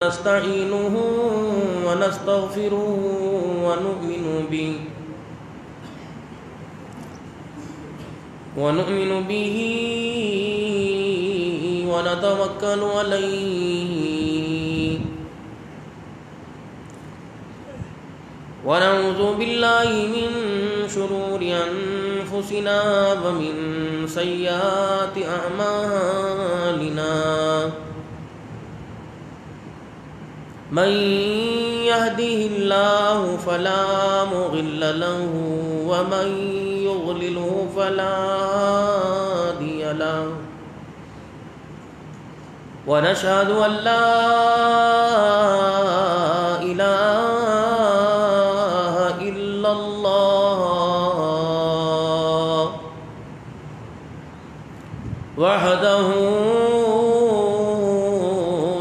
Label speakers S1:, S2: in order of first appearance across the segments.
S1: نستعينه ونستغفره ونؤمن به ونتوكل عليه ونعوذ بالله من شرور أنفسنا ومن سيئات أعمالنا من يهده الله فلا مضل له ومن يضلله فلا هادي له ونشهد أن لا إله إلا الله وحده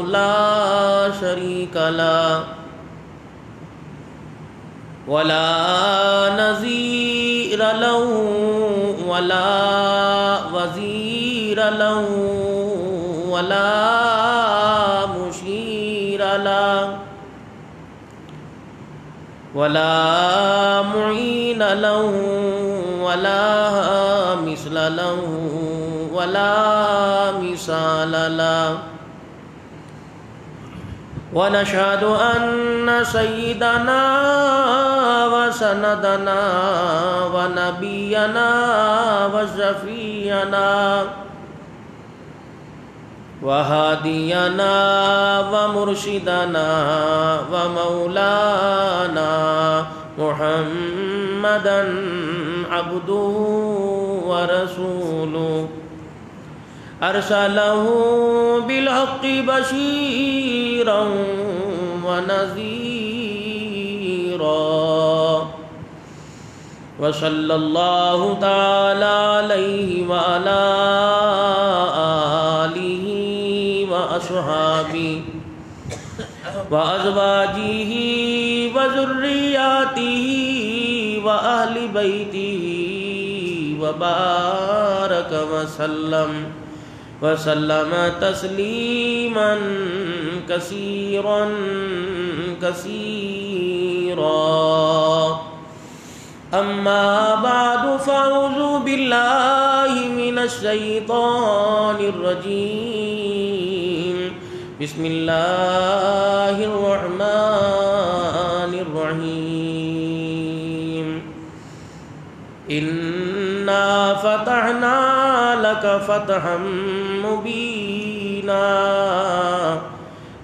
S1: لا شريك له ولا نظير له ولا وزير له ولا مشير له ولا معين له ولا مثل له ولا مثال له ونشهد أن سيدنا وسندنا ونبينا وشفيعنا وهادينا ومرشدنا ومولانا محمدا عبده ورسوله أرسله بالحق بشيرا ونذيرا وصلى الله تعالى عليه وعلى آله وأصحابه وأزواجه وذرياته وأهل بيته وبارك وسلم تسليما كثيرا أما بعد فأعوذ بالله من الشيطان الرجيم بسم الله الرحمن الرحيم إنا فتحنا لك فتحا مبينا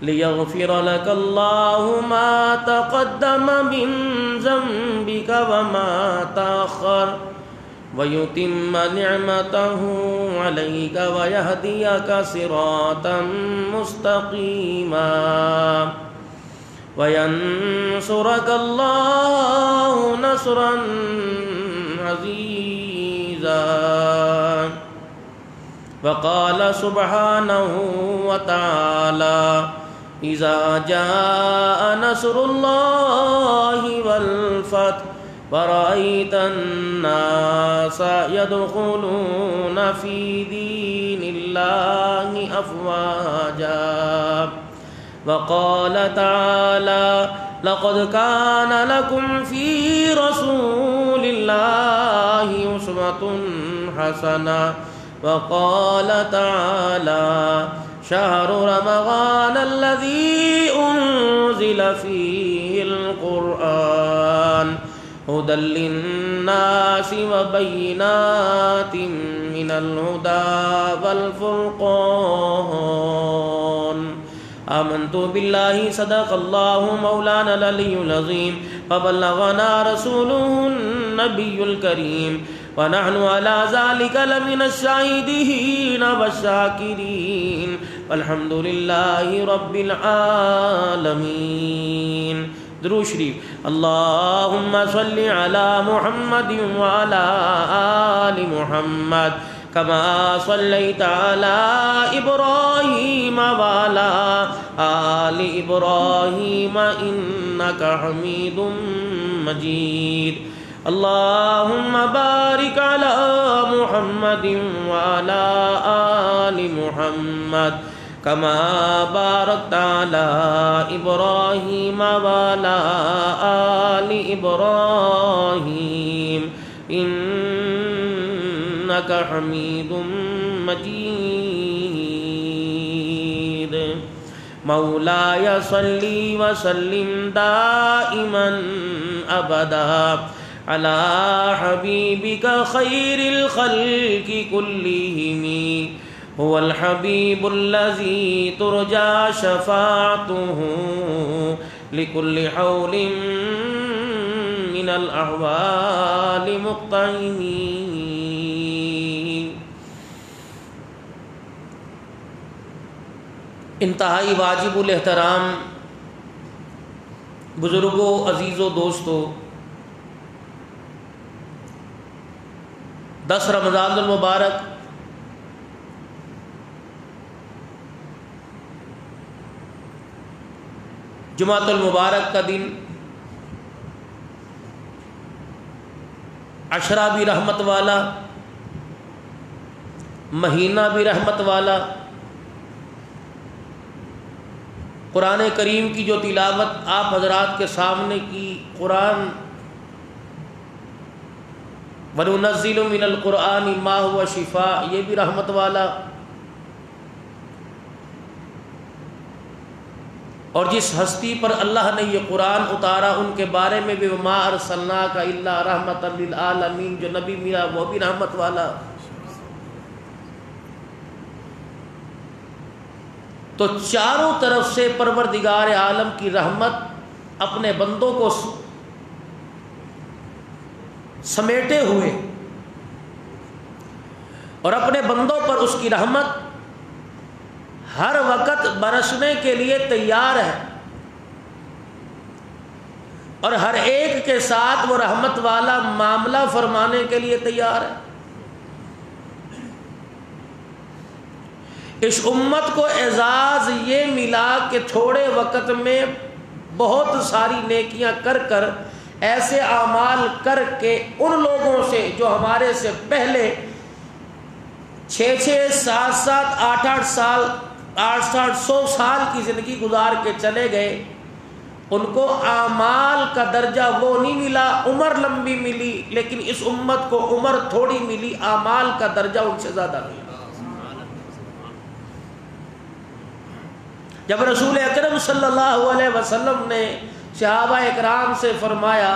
S1: ليغفر لك الله ما تقدم من ذنبك وما تأخر ويتم نعمته عليك ويهديك صراطا مستقيما وينصرك الله نصرا عزيزا وقال سبحانه وتعالى إذا جاء نصر الله والفتح ورأيت الناس يدخلون في دين الله أفواجا وقال تعالى لقد كان لكم في رسول الله أسوة حسنة وقال تعالى شهر رمضان الذي أنزل فيه القرآن هدى للناس وبينات من الهدى والفرقان آمنت بالله صدق الله مولانا العلي العظيم وبلغنا رسوله النبي الكريم ونحن على ذلك لمن الشاهدين والشاكرين والحمد لله رب العالمين. درود شریف. اللهم صل على محمد وعلى آل محمد كما صليت على إبراهيم وعلى آل إبراهيم إنك حميد مجيد. اللهم بارك على محمد وعلى آل محمد كما باركت على إبراهيم وعلى آل إبراهيم إنك حميد مجيد مولاي صل وسلم دائما أبدا على حبيبك خير الخلق كلهم هو الحبيب الذي ترجى شفاعته لكل حول من الأحوال مقتحمين۔ انتہائی واجب الاحترام بزرگوں، عزیزوں، دوستوں، 10 رمضان المبارک جمعۃ المبارک کا دن، عشرہ بھی رحمت والا، مہینہ بھی رحمت والا، قرآن کریم کی جو تلاوت آپ حضرات کے سامنے کی، قرآن وَنُنَزِّلُ مِنَ الْقُرْآنِ مَا هُوَ شِفَاء، یہ بھی رحمت والا، اور جس ہستی پر اللہ نے یہ قرآن اتارا ان کے بارے میں بھی وَمَا أَرْسَلْنَاكَ إِلَّا رَحْمَةً لِلْعَالَمِينَ، جو نبی ملا وہ بھی رحمت والا۔ تو چاروں طرف سے پروردگار عالم کی رحمت اپنے بندوں کو سمیٹے ہوئے اور اپنے بندوں پر اس کی رحمت ہر وقت برسنے کے لیے تیار ہے، اور ہر ایک کے ساتھ وہ رحمت والا معاملہ فرمانے کے لیے تیار ہے۔ اس امت کو اعزاز یہ ملا کہ تھوڑے وقت میں بہت ساری نیکیاں کر کر، ایسے اعمال کر کے ان لوگوں سے جو ہمارے سے پہلے 6 7 8 سال 800 سال کی زندگی گزار کے چلے گئے، ان کو اعمال کا درجہ وہ نہیں ملا، عمر لمبی ملی، لیکن اس امت کو عمر تھوڑی ملی، اعمال کا درجہ ان سے زیادہ ملا۔ جب رسول اکرم صلی اللہ علیہ وسلم نے صحابہ اکرام سے فرمایا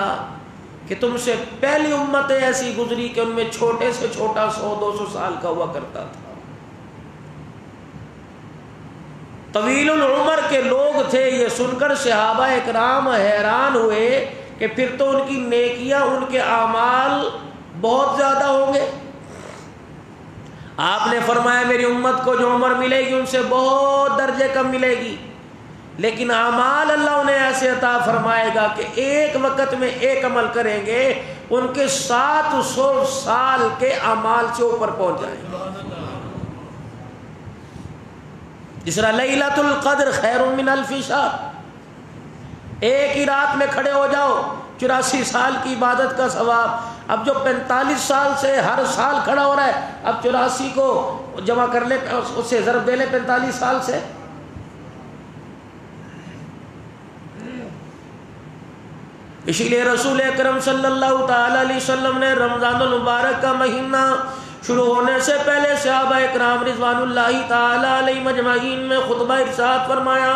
S1: کہ تم سے پہلی امتیں ایسی گزری کہ ان میں چھوٹے سے چھوٹا 100-200 سال کا ہوا کرتا تھا، طویل العمر کے لوگ تھے، یہ سن کر صحابہ اکرام حیران ہوئے کہ پھر تو ان کی نیکیاں، ان کے اعمال بہت زیادہ ہوں گے۔ آپ نے فرمایا میری امت کو جو عمر ملے گی ان سے بہت درجے کم ملے گی، لیکن اعمال اللہ انہیں ایسے عطا فرمائے گا کہ ایک وقت میں ایک عمل کریں گے ان کے 700 سال کے اعمال سے اوپر پہنچ جائیں گے۔ جس طرح لیلۃ القدر خیر من الف شہر، ایک ہی رات میں کھڑے ہو جاؤ 84 سال کی عبادت کا ثواب۔ اب جو 45 سال سے ہر سال کھڑا ہو رہا ہے، اب 84 کو جمع کر لے، اس سے ضرب دے لے 45 سال سے، اسی لیے رسول اکرم صلی اللہ تعالی علیہ وسلم نے رمضان المبارک کا مہینہ شروع ہونے سے پہلے صحابہ اکرام رضوان اللہ تعالی علیہ مجمعین میں خطبہ ارشاد فرمایا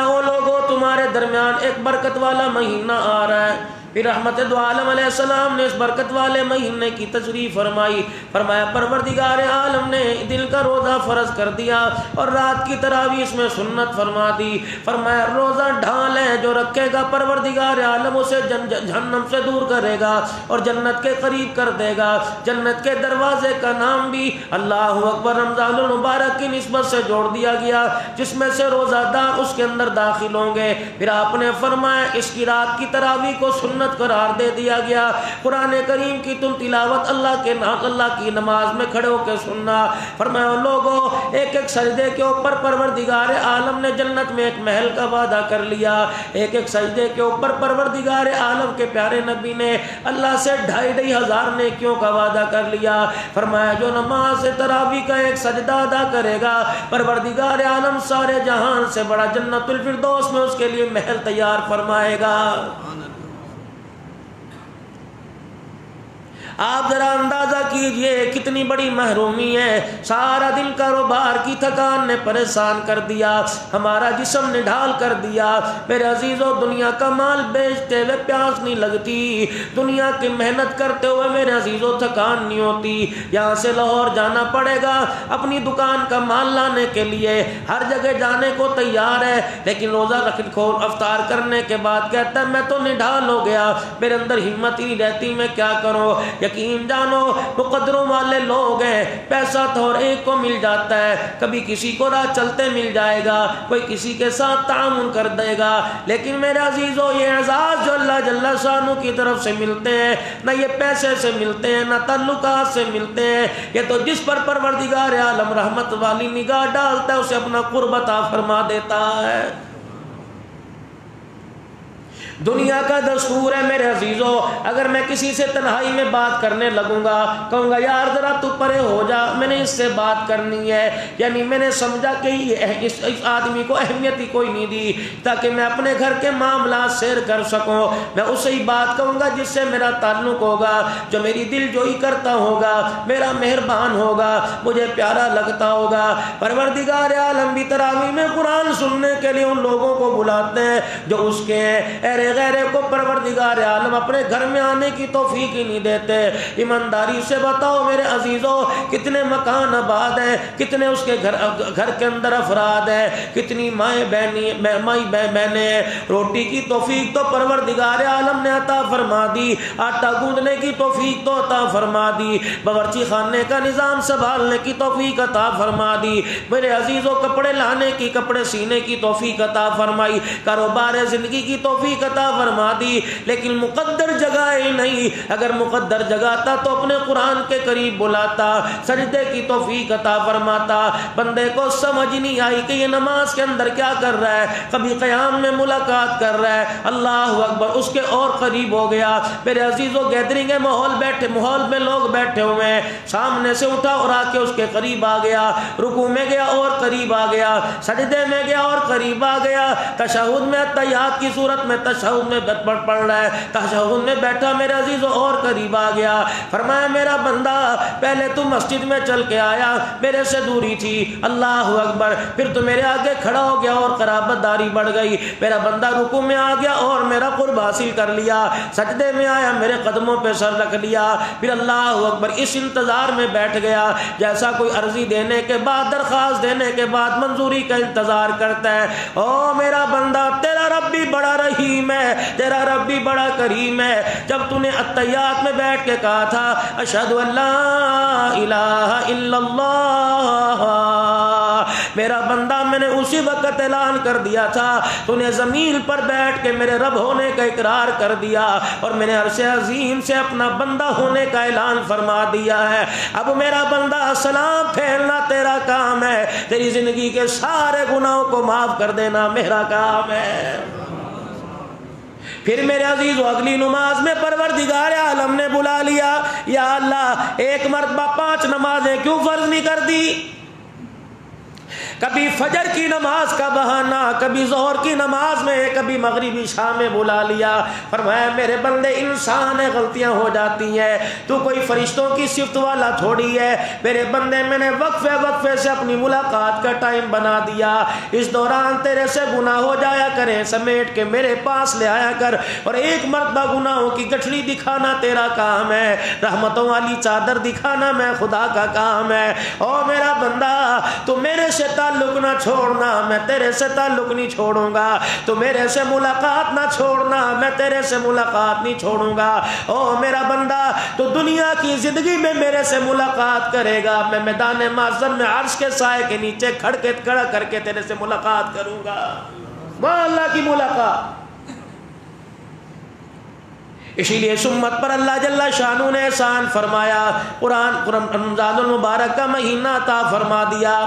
S1: او لوگو تمہارے درمیان ایک برکت والا مہینہ آ رہا ہے۔ پھر رحمت دو عالم علیہ السلام نے اس برکت والے مہینے کی تشریح فرمائی، فرمایا پروردگار عالم نے دل کا روزہ فرض کر دیا اور رات کی تراویح اس میں سنت فرما دی۔ فرمایا روزہ ڈھال ہے، جو رکھے گا پروردگار عالم اسے جہنم سے دور کرے گا اور جنت کے قریب کر دے گا۔ جنت کے دروازے کا نام بھی اللہ اکبر رمضان المبارک کی نسبت سے جوڑ دیا گیا، جس میں سے روزہ دار اس کے اندر داخل ہوں گے۔ پھر آپ نے فرمایا اس کی رات کی تراویح کو سنت سنت قرار دے دیا گیا۔ قرآن کریم کی تم تلاوت اللہ کی نماز میں کھڑے ہو کے سننا۔ فرمایا لوگوں ایک ایک سجدے کے اوپر پروردگار عالم نے جنت میں ایک محل کا وعدہ کر لیا، ایک ایک سجدے کے اوپر پروردگار عالم کے پیارے نبی نے اللہ سے 2500 نیکیوں کا وعدہ کر لیا۔ فرمایا جو نماز تراویح کا ایک سجدہ ادا کرے گا پروردگار عالم سارے جہان سے بڑا جنت الفردوس میں اس کے لیے محل تیار فرمائے گا۔ آپ ذرا اندازہ کیجئے کتنی بڑی محرومی ہے۔ سارا دن کاروبار کی تھکان نے پریشان کر دیا، ہمارا جسم نے ڈھال کر دیا۔ میرے عزیزو دنیا کا مال بیچتے ہوئے پیاس نہیں لگتی، دنیا کی محنت کرتے ہوئے میرے عزیزو تھکان نہیں ہوتی۔ یہاں سے لاہور جانا پڑے گا اپنی دکان کا مال لانے کے لیے، ہر جگہ جانے کو تیار ہے، لیکن روزہ افطار کرنے کے بعد کہتا ہے میں تو نڈھال ہو گیا، میرے اندر ہمت ہی نہیں رہتی، میں کیا کروں۔ یقین جانو مقدروں والے لوگ ہیں، پیسہ تو ہر ایک کو مل جاتا ہے، کبھی کسی کو راہ چلتے مل جائے گا، کوئی کسی کے ساتھ تعاون کر دے گا، لیکن میرے عزیزو یہ اعزاز جو اللہ جل شانہ کی طرف سے ملتے ہیں نہ یہ پیسے سے ملتے ہیں نہ تعلقات سے ملتے ہیں، یہ تو جس پر پروردگار عالم رحمت والی نگاہ ڈالتا ہے اسے اپنا قرب عطا فرما دیتا ہے۔ دنیا کا دستور ہے میرے عزیزو، اگر میں کسی سے تنہائی میں بات کرنے لگوں گا کہوں گا یار ذرا تو پرے ہو جا، میں نے اس سے بات کرنی ہے، یعنی میں نے سمجھا کہ اس آدمی کو اہمیت ہی کوئی نہیں دی تاکہ میں اپنے گھر کے معاملات سیر کر سکوں، میں اسے ہی بات کہوں گا جس سے میرا تعلق ہوگا، جو میری دل جوئی کرتا ہوگا، میرا مہربان ہوگا، مجھے پیارا لگتا ہوگا۔ پروردگار عالم بھی تراویح میں قرآن سننے کے لیے ان لوگوں کو بلاتے ہیں جو اس کے ہیں، غیرے کو پروردگار عالم اپنے گھر میں آنے کی توفیق ہی نہیں دیتے۔ ایمانداری سے بتاؤ میرے عزیزو کتنے مکان آباد ہیں، کتنے اس کے گھر کے اندر افراد ہیں، کتنی مائیں بہنیں ہیں، روٹی کی توفیق تو پروردگار عالم نے عطا فرما دی، آٹا گوندنے کی توفیق تو عطا فرما دی، باورچی خانے کا نظام سنبھالنے کی توفیق عطا فرما دی، میرے عزیزو کپڑے لانے کی کپڑے سینے کی توفیق عطا فرمائی، کاروبار زندگی کی توفیق عطا فرما دی، لیکن مقدر جگہ ہی نہیں۔ اگر مقدر جگاتا تو اپنے قرآن کے قریب بلاتا، سجدے کی توفیق عطا فرماتا۔ بندے کو سمجھ نہیں آئی کہ یہ نماز کے اندر کیا کر رہا ہے، کبھی قیام میں ملاقات کر رہا ہے، اللہ اکبر اس کے اور قریب ہو گیا۔ میرے عزیزو گیدرنگ ہے، ماحول میں لوگ بیٹھے ہوئے ہیں، سامنے سے اٹھا اور آ کے اس کے قریب آ گیا، رکوع میں گیا اور قریب آ گیا، سجدے میں گیا اور قریب آ گیا، تشہد میں تحیات کی صورت میں تشہد میں پڑھ رہا ہے، تشہد میں بیٹھا میرے عزیزو اور قریب آ گیا۔ فرمایا میرا بندہ پہلے تو مسجد میں چل کے آیا، میرے سے دوری تھی، اللہ اکبر، پھر تو میرے آگے کھڑا ہو گیا اور قرابت داری بڑھ گئی، میرا بندہ رکوع میں آ گیا اور میرا قرب حاصل کر لیا، سجدے میں آیا میرے قدموں پہ سر رکھ لیا، پھر اللہ اکبر اس انتظار میں بیٹھ گیا جیسا کوئی عرضی دینے کے بعد، درخواست دینے کے بعد منظوری کا انتظار کرتا ہے۔ او میرا بندہ تیرا رب بھی بڑا رحیم ہے، تیرا رب بھی بڑا کریم ہے۔ جب تو نے التحیات میں بیٹھ کے کہا تھا اشہد ان لا الہ الا اللہ، میرا بندہ میں نے اسی وقت اعلان کر دیا تھا، تو نے زمین پر بیٹھ کے میرے رب ہونے کا اقرار کر دیا اور میں نے عرش عظیم سے اپنا بندہ ہونے کا اعلان فرما دیا ہے۔ اب میرا بندہ سلام پھیلنا تیرا کام ہے، تیری زندگی کے سارے گناہوں کو معاف کر دینا میرا کام ہے۔ پھر میرے عزیز اگلی نماز میں پروردگار عالم نے بلا لیا، یا اللہ ایک مرتبہ 5 نمازیں کیوں فرض نہیں کر دی؟ کبھی فجر کی نماز کا بہانہ، کبھی ظہر کی نماز میں، کبھی مغربی شام میں بلا لیا۔ فرمایا میرے بندے انسان ہے، غلطیاں ہو جاتی ہیں، تو کوئی فرشتوں کی صفت والا تھوڑی ہے۔ میرے بندے میں نے وقفے سے اپنی ملاقات کا ٹائم بنا دیا، اس دوران تیرے سے گناہ ہو جایا کریں، سمیٹ کے میرے پاس لے آیا کر، اور ایک مرتبہ گناہوں کی گٹھڑی دکھانا تیرا کام ہے، رحمتوں والی چادر دکھانا میں خدا کا کام ہے۔ او میرا بندہ تو میرے سے تعلق نہ چھوڑنا، میں تیرے سے تعلق نہیں چھوڑوں گا، تو میرے سے ملاقات نہ چھوڑنا، میں تیرے سے ملاقات نہیں چھوڑوں گا۔ او میرا بندہ تو دنیا کی زندگی میں میرے سے ملاقات کرے گا، میں میدان محشر میں عرش کے سائے کے نیچے کھڑا کر کے تیرے سے ملاقات کروں گا، وہاں اللہ کی ملاقات۔ اسی لیے اس امت پر اللہ جل شانہ نے احسان فرمایا، قرآن رمضان المبارک کا مہینہ عطا فرما دیا،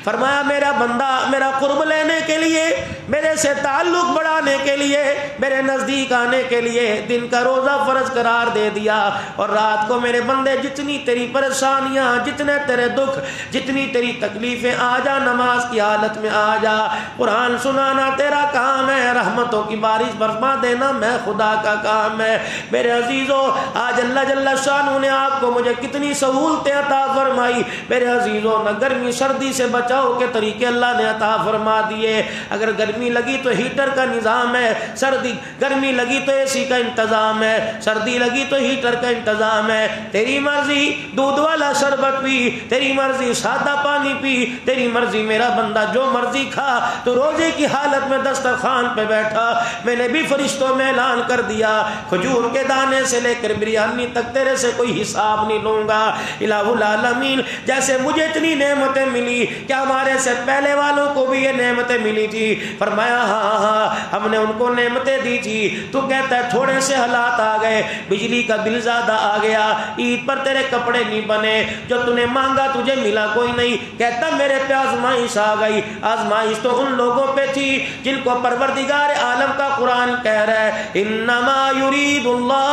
S1: فرمایا میرا بندہ میرا قرب لینے کے لیے، میرے سے تعلق بڑھانے کے لیے، میرے نزدیک آنے کے لیے دن کا روزہ فرض قرار دے دیا، اور رات کو میرے بندے جتنی تیری پریشانیاں، جتنے تیرے دکھ، جتنی تیری تکلیفیں، آ جا نماز کی حالت میں آ جا، قرآن سنانا تیرا کام ہے، رحمتوں کی بارش برسا دینا میں خدا کا کام ہے۔ میرے عزیزو، آج اللہ جل شانہ نے آپ کو مجھے کتنی سہولتیں عطا فرمائی، میرے عزیزو، نہ گرمی سردی سے بچاؤ کے طریقے اللہ نے عطا فرما دیے۔ اگر گرمی لگی تو ہیٹر کا نظام ہے، سردی گرمی لگی تو اے سی کا انتظام ہے، سردی لگی تو ہیٹر کا انتظام ہے، تیری مرضی دودھ والا شربت پی، تیری مرضی سادہ پانی پی، تیری مرضی میرا بندہ جو مرضی کھا۔ تو روزے کی حالت میں دسترخوان پہ بیٹھا، میں نے بھی فرشتوں میں اعلان کر دیا، کھجور کے دانے سے لے کر بریانی تک تیرے سے کوئی حساب نہیں لوں گا۔ الہ العالمین، جیسے مجھے اتنی نعمتیں ملی، کیا ہمارے سے پہلے والوں کو بھی یہ نعمتیں ملی تھی؟ فرمایا ہاں ہاں، ہم نے ان کو نعمتیں دی تھی۔ تو کہتا ہے تھوڑے سے حالات آ گئے، بجلی کا بل زیادہ آ گیا، عید پر تیرے کپڑے نہیں بنے، جو تو نے مانگا تجھے ملا کوئی نہیں۔ کہتا میرے پہ آزمائش آ گئی، آزمائش تو ان لوگوں پہ تھی جن کو پروردگار عالم کا قرآن کہہ رہا ہے انما یرید اللہ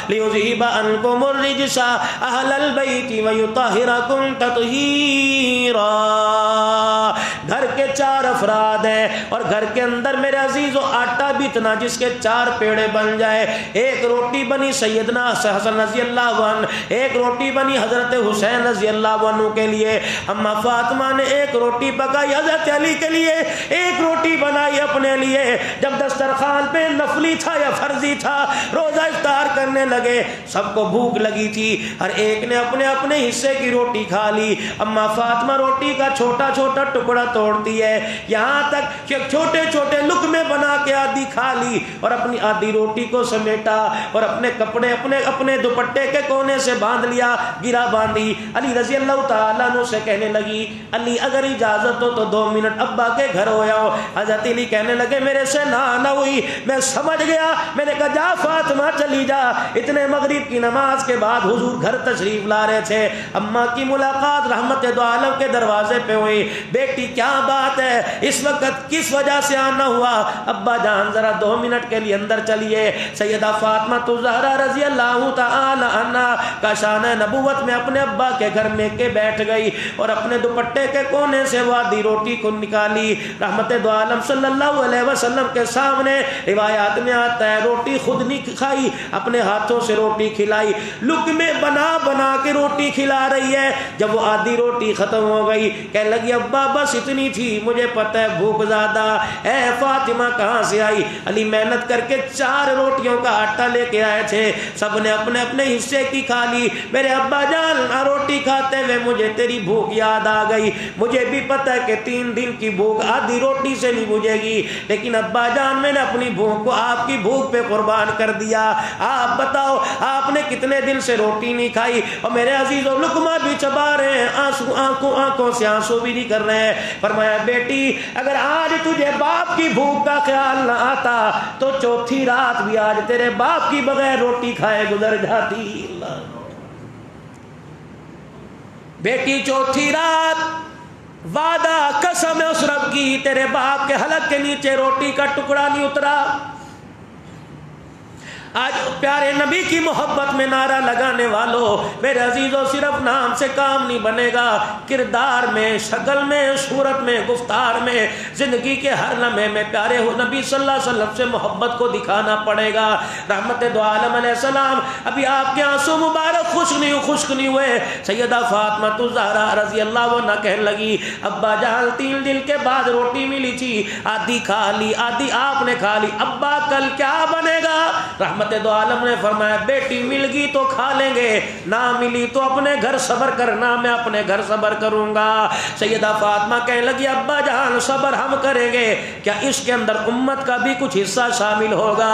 S1: لیذہب عنکم الرجس اہل البیت ویطہرکم تطہیرا۔ گھر کے 4 افراد ہیں، اور گھر کے اندر میرے عزیزو آٹا بھی اتنا جس کے 4 پیڑے بن جائے۔ ایک روٹی بنی سیدنا حسن رضی اللہ عنہ، ایک روٹی بنی حضرت حسین رضی اللہ عنہ کے لیے، اما فاطمہ نے ایک روٹی پکائی حضرت علی کے لیے، ایک روٹی بنائی اپنے لیے۔ جب دسترخوان پہ نفلی تھا یا فرضی تھا، روزہ افطار کرنے لگے، سب کو بھوک لگی تھی، ہر ایک نے اپنے اپنے حصے کی روٹی کھا لی۔ اما فاطمہ روٹی کا چھوٹا چھوٹا ٹکڑا توڑتی ہے، یہاں تک کہ چھوٹے چھوٹے لقمے بنا کے آدھی کھا لی، اور اپنی آدھی روٹی کو سمیٹا، اور اپنے کپڑے اپنے دوپٹے کے کونے سے باندھ لیا، گرا باندھی۔ علی رضی اللہ تعالیٰ عنہ سے کہنے لگی علی اگر اجازت ہو تو 2 منٹ ابا کے گھر ہو جاؤ۔ حضرت علی کہنے لگے میرے سے نہ ہوئی، میں سمجھ گیا۔ میں نے کہا جا فاطمہ چلی جا۔ اتنے مغرب کی نماز کے بعد حضور گھر تشریف لا رہے تھے، اماں کی ملاقات رحمت دو عالم کے دروازے پہ ہوئی۔ بیٹی کیا بات ہے، اس وقت کس وجہ سے آنا ہوا؟ ابا جان ذرا 2 منٹ کے لیے اندر چلیے۔ سیدہ فاطمہ زہرا رضی اللہ تعالی عنہا کا شان نبوت میں اپنے ابا کے گھر میں کے بیٹھ گئی، اور اپنے دوپٹے کے کونے سے وہ آدھی روٹی کو نکالی۔ رحمت دو عالم صلی اللہ علیہ وسلم کے سامنے روایات میں آتا ہے روٹی خود نہیں کھائی، اپنے ہاتھوں سے روٹی کھلائی، لقمے بنا بنا کے روٹی کھلا رہی ہے۔ جب وہ آدھی روٹی ختم ہو گئی، کہنے لگی ابا بس اتنی تھی، مجھے پتہ ہے بھوک زیادہ۔ اے فاطمہ کہاں سے آئی؟ علی محنت کر کے 4 روٹیوں کا آٹا لے کے آئے تھے، سب نے اپنے اپنے حصے کی کھا لی۔ میرے ابا جان روٹی کھاتے ہوئے مجھے تیری بھوک یاد آ گئی، مجھے بھی پتہ ہے کہ 3 دن کی بھوک آدھی روٹی سے نہیں بجھے گی، لیکن ابا جان میں نے اپنی بھوک کو آپ کی بھوک پہ قربان کر دیا۔ آپ بتاؤ آپ نے کتنے دن سے روٹی نہیں کھائی؟ اور میرے عزیزوں لقمہ بھی چبا رہے ہیں، آنکھوں سے آنسو بھی نہیں کر رہے ہیں۔ فرمایا بیٹی اگر آج تجھے باپ کی بھوک کا خیال نہ آتا تو 4تھی رات بھی آج تیرے باپ کی بغیر روٹی کھائے گزر جاتی۔ بیٹی 4تھی رات وعدہ قسم اس رب کی تیرے باپ کے حلق کے نیچے روٹی کا ٹکڑا نہیں اترا۔ آج پیارے نبی کی محبت میں نعرہ لگانے والوں میرے عزیزوں، صرف نام سے کام نہیں بنے گا، کردار میں، شکل میں، صورت میں، گفتار میں، زندگی کے ہر لمحے میں پیارے ہو نبی صلی اللہ علیہ وسلم سے محبت کو دکھانا پڑے گا۔ رحمت دو عالم علیہ السلام ابھی آپ کے آنسو مبارک خشک نہیں ہوئے۔ سیدہ فاطمہ الزہرا رضی اللہ عنہا کہنے لگی ابا جان 3 دن کے بعد روٹی ملی تھی، آدھی کھا لی، آدھی آپ نے کھا لی، ابا کل کیا بنے گا؟ رحمت دو عالم نے فرمایا بیٹی مل گئی تو کھا لیں گے، نہ ملی تو اپنے گھر صبر کرنا، میں اپنے گھر صبر کروں گا۔ سیدہ فاطمہ کہنے لگی ابا جان صبر ہم کریں گے، کیا اس کے اندر امت کا بھی کچھ حصہ شامل ہوگا؟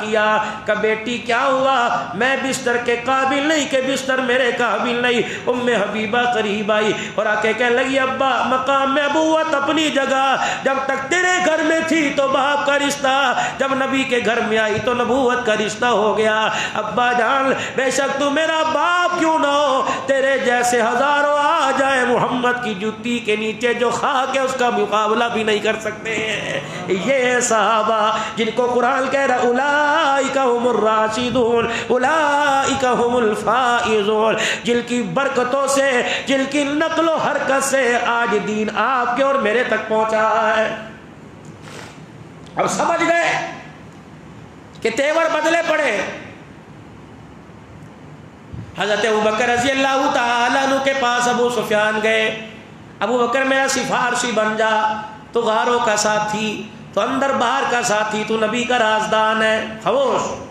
S1: کیا؟ کہ بیٹی کیا ہوا؟ میں بستر کے قابل نہیں کہ بستر میرے قابل نہیں۔ ام حبیبہ قریب آئی اور آ کے کہنے لگی ابا مقام میں ابوت اپنی جگہ، جب تک تیرے گھر میں تھی تو باپ کا رشتہ، جب نبی کے گھر میں آئی تو نبوت کا رشتہ ہو گیا۔ ابا جان بے شک تو میرا باپ کیوں نہ ہو، تیرے جیسے ہزاروں آ جائے محمد کی جوتی کے نیچے جو خاک ہے اس کا مقابلہ بھی نہیں کر سکتے ہیں۔ یہ صحابہ جن کو قرآن کہہ رہا اولئک هم الراشدون اولئک هم الفائزون، جن کی برکتوں سے، جن کی نقل و حرکت سے آج دین آپ کے اور میرے تک پہنچا ہے۔ اب سمجھ گئے کہ تیور بدلے پڑے۔ حضرت ابوبکر رضی اللہ تعالیٰ عنہ کے پاس ابو سفیان گئے، ابو بکر میرا سفارشی بن جا، تو غاروں کا ساتھی، تو اندر باہر کا ساتھی، تو نبی کا رازدان ہے، خاموش۔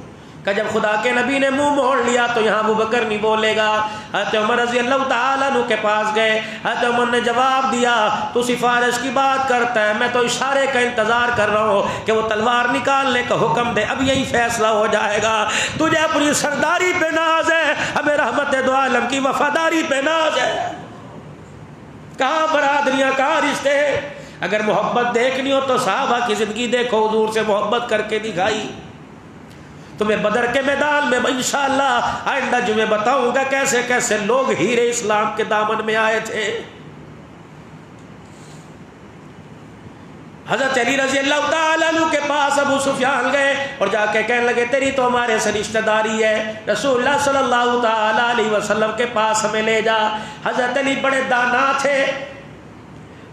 S1: کہ جب خدا کے نبی نے منہ موڑ لیا تو یہاں ابو بکر نہیں بولے گا۔ حضرت عمر رضی اللہ تعالیٰ عنہ کے پاس گئے، حضرت عمر نے جواب دیا تو سفارش کی بات کرتا ہے، میں تو اشارے کا انتظار کر رہا ہوں کہ وہ تلوار نکالنے کا حکم دے، اب یہی فیصلہ ہو جائے گا۔ تجھے اپنی سرداری پہ ناز ہے، ہمیں رحمت دو عالم کی وفاداری پہ ناز ہے۔ کہاں برادریاں، کہاں رشتے؟ اگر محبت دیکھنی ہو تو صحابہ کی زندگی دیکھو، حضور سے محبت کر کے دکھائی۔ تمہیں بدر کے میدان میں انشاءاللہ آئندہ جمعے بتاؤں گا کیسے کیسے لوگ ہیرے اسلام کے دامن میں آئے تھے۔ حضرت علی رضی اللہ تعالیٰ عنہ کے پاس ابو سفیان گئے اور جا کے کہنے لگے تیری تو ہمارے سے رشتہ داری ہے، رسول اللہ صلی اللہ تعالیٰ علیہ وسلم کے پاس ہمیں لے جا۔ حضرت علی بڑے دانا تھے،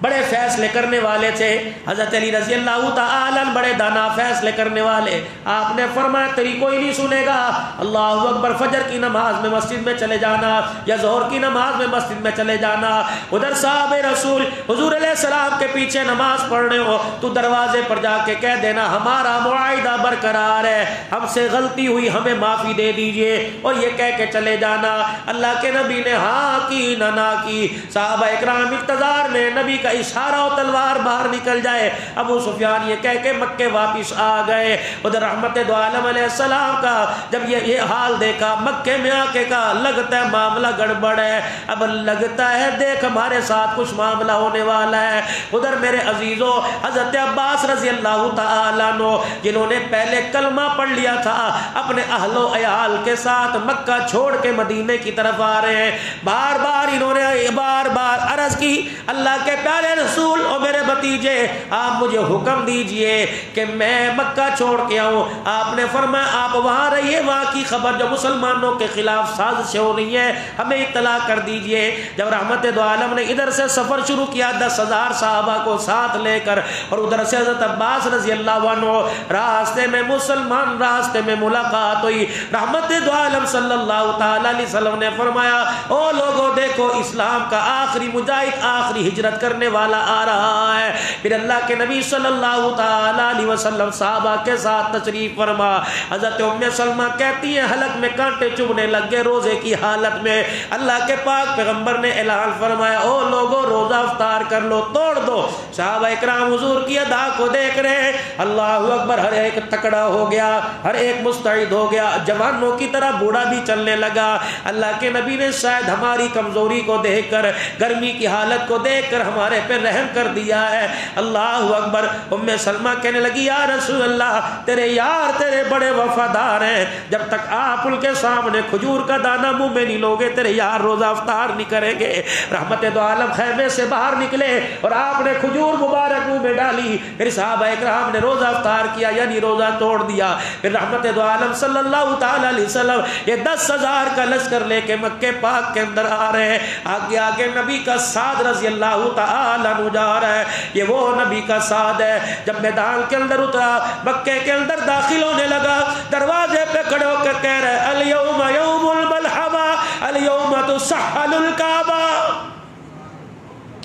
S1: بڑے فیصلے کرنے والے تھے۔ حضرت علی رضی اللہ تعالیٰ بڑے دانا فیصلے کرنے والے، آپ نے فرمایا تیری کوئی نہیں سنے گا، اللہ اکبر، فجر کی نماز میں مسجد میں چلے جانا یا ظہر کی نماز میں مسجد میں چلے جانا، ادھر صاحب رسول حضور علیہ السلام کے پیچھے نماز پڑھ رہے ہو تو دروازے پر جا کے کہہ دینا ہمارا معاہدہ برقرار ہے، ہم سے غلطی ہوئی، ہمیں معافی دے دیجئے، اور یہ کہہ کے چلے جانا۔ اللہ کے نبی نے ہاں کی نہ کی، صحابہ اکرام انتظار میں نبی کا اشارہ و تلوار باہر نکل جائے۔ ابو سفیان یہ کہہ کے مکے واپس آ گئے۔ ادھر رحمت دو عالم علیہ السلام کا جب یہ حال دیکھا، مکے میں آ کے کہا لگتا ہے معاملہ گڑبڑ ہے، اب لگتا ہے دیکھ ہمارے ساتھ کچھ معاملہ ہونے والا ہے۔ ادھر میرے عزیزوں حضرت عباس رضی اللہ تعالیٰ عنہ جنہوں نے پہلے کلمہ پڑھ لیا تھا، اپنے اہل و عیال کے ساتھ مکہ چھوڑ کے مدینے کی طرف آ رہے ہیں۔ بار بار انہوں نے بار عرض کی اللہ کے پیارے رسول اور میرے بھتیجے آپ مجھے حکم دیجئے کہ میں مکہ چھوڑ کے آؤں۔ آپ نے فرمایا آپ وہاں رہیے، وہاں کی خبر جو مسلمانوں کے خلاف سازشیں ہو رہی ہیں ہمیں اطلاع کر دیجئے۔ جب رحمت دو عالم نے ادھر سے سفر شروع کیا 10,000 صحابہ کو ساتھ لے کر، اور ادھر سے حضرت عباس رضی اللہ عنہ، راستے میں مسلمان راستے میں ملاقات ہوئی۔ رحمت دو عالم صلی اللہ تعالی علیہ وسلم نے فرمایا او لوگوں دیکھو اسلام کا آخری مجاہد، آخری ہجرت کرنے والا آ رہا ہے۔ پھر اللہ کے نبی صلی اللہ تعالی علیہ وسلم صحابہ کے ساتھ تشریف فرما۔ حضرت ام سلمہ کہتی ہیں حلق میں کانٹے چبھنے لگ گئے روزے کی حالت میں۔ اللہ کے پاک پیغمبر نے اعلان فرمایا او لوگوں روزہ افطار کر لو، توڑ دو۔ صحابہ اکرام حضور کی ادا کو دیکھ رہے ہیں، اللہ اکبر، ہر ایک تکڑا ہو گیا، ہر ایک مستعد ہو گیا، جوانوں کی طرح بوڑھا بھی چلنے لگا۔ اللہ کے نبی نے شاید ہماری کمزوری کو دیکھ کر، گرمی کی حالت کو دیکھ کر ہمارے پہ رحم کر دیا ہے۔ اللہ اکبر۔ ام سلمہ کہنے لگی یا رسول اللہ تیرے یار تیرے بڑے وفادار ہیں، جب تک آپ ان کے سامنے کھجور کا دانہ منہ میں نہیں لوگے تیرے یار روزہ افطار نہیں کریں گے۔ رحمت دو عالم خیمے سے باہر نکلے اور آپ نے کھجور مبارک منہ میں ڈالی، پھر صحابہ اکرام نے روزہ افطار کیا، یعنی روزہ توڑ دیا۔ پھر رحمت دو عالم صلی اللہ تعالی علیہ وسلم یہ 10,000 کا لشکر لے کے مکے پاک کے اندر آ رہے ہیں۔ آگے آگے نبی کا سعد رضی اللہ تعالی عنہ جا رہا ہے، یہ وہ نبی کا سعد ہے۔ جب میدان کے اندر اترا، مکے کے اندر داخل ہونے لگا، دروازے پہ کھڑے ہو کر کہہ رہے الیوم یوم الملحمہ الیوم تسحل الکعبہ۔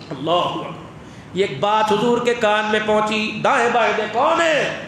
S1: اللہ، یہ ایک بات حضور کے کان میں پہنچی، دائیں بائیں دے کون ہے؟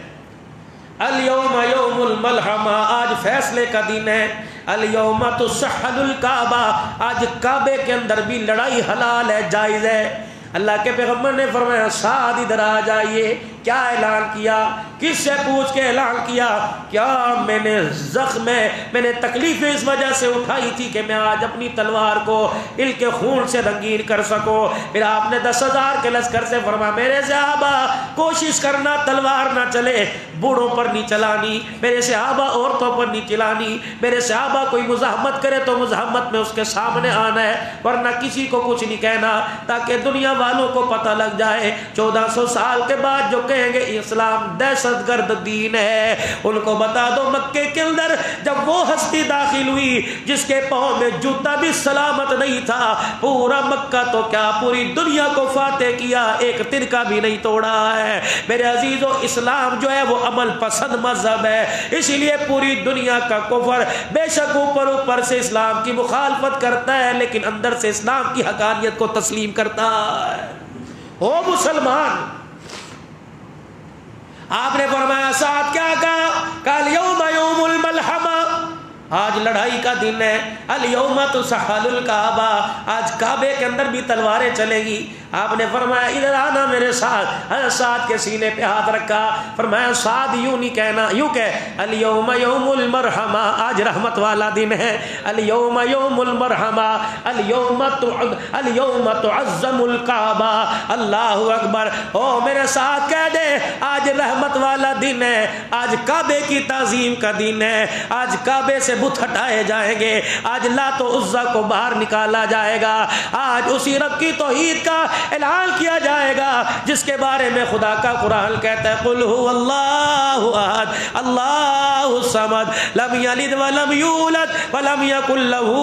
S1: الیوم یوم الملحمہ، آج فیصلے کا دن ہے۔ الیوم تسحل الکعبہ، آج کعبے کے اندر بھی لڑائی حلال ہے، جائز ہے۔ اللہ کے پیغمبر نے فرمایا سعد ادھر آ جائیے، کیا اعلان کیا؟ کس سے پوچھ کے اعلان کیا؟ کیا میں نے زخم میں نے تکلیفیں اس وجہ سے اٹھائی تھی کہ میں آج اپنی تلوار کو ان کے خون سے رنگین کر سکوں؟ پھر آپ نے 10,000 کے لشکر سے فرمایا میرے صحابہ کوشش کرنا تلوار نہ چلے، بوڑھوں پر نہیں چلانی، میرے صحابہ عورتوں پر نہیں چلانی، میرے صحابہ کوئی مزاحمت کرے تو مزاحمت میں اس کے سامنے آنا ہے، ورنہ کسی کو کچھ نہیں کہنا، تاکہ دنیا والوں کو پتہ لگ جائے 1400 سال کے بعد جو کہیں گے اسلام دہشت گرد دین ہے، ان کو بتا دو مکے کے اندر جب وہ ہستی داخل ہوئی جس کے پاؤں میں جوتا بھی سلامت نہیں تھا، پورا مکہ تو کیا پوری دنیا کو فاتح کیا، ایک ترکہ بھی نہیں توڑا ہے۔ میرے عزیزو اسلام جو ہے وہ عمل پسند مذہب ہے، اسی لیے پوری دنیا کا کفر بے شک اوپر سے اسلام کی مخالفت کرتا ہے لیکن اندر سے اسلام کی حقانیت کو تسلیم کرتا ہے۔ او مسلمان، آپ نے فرمایا ساتھ کیا کہا؟ قال یوم یوم الملحمہ، آج لڑائی کا دن ہے، الیوم تسحل الکعبہ، آج کعبے کے اندر بھی تلواریں چلے گی۔ آپ نے فرمایا ادھر آنا میرے ساتھ، حضرت سعد کے سینے پہ ہاتھ رکھا، فرمایا سعد یوں نہیں کہنا، یوں کہہ الیوم یوم المرحمہ، آج رحمت والا دن ہے، الیوم یوم المرحمہ، الیوم تعظم الکعبہ، اللہ اکبر۔ او میرے ساتھ کہہ دے آج رحمت والا دن ہے، آج کعبے کی تعظیم کا دن ہے، آج کعبے سے بت ہٹائے جائیں گے، آج لات و عزا کو باہر نکالا جائے گا، آج اسی رب کی توحید کا اعلان کیا جائے گا جس کے بارے میں خدا کا قرآن کہتا ہے قل هو اللہ احد اللہ الصمد لم یلد ولم یولد ولم یکن له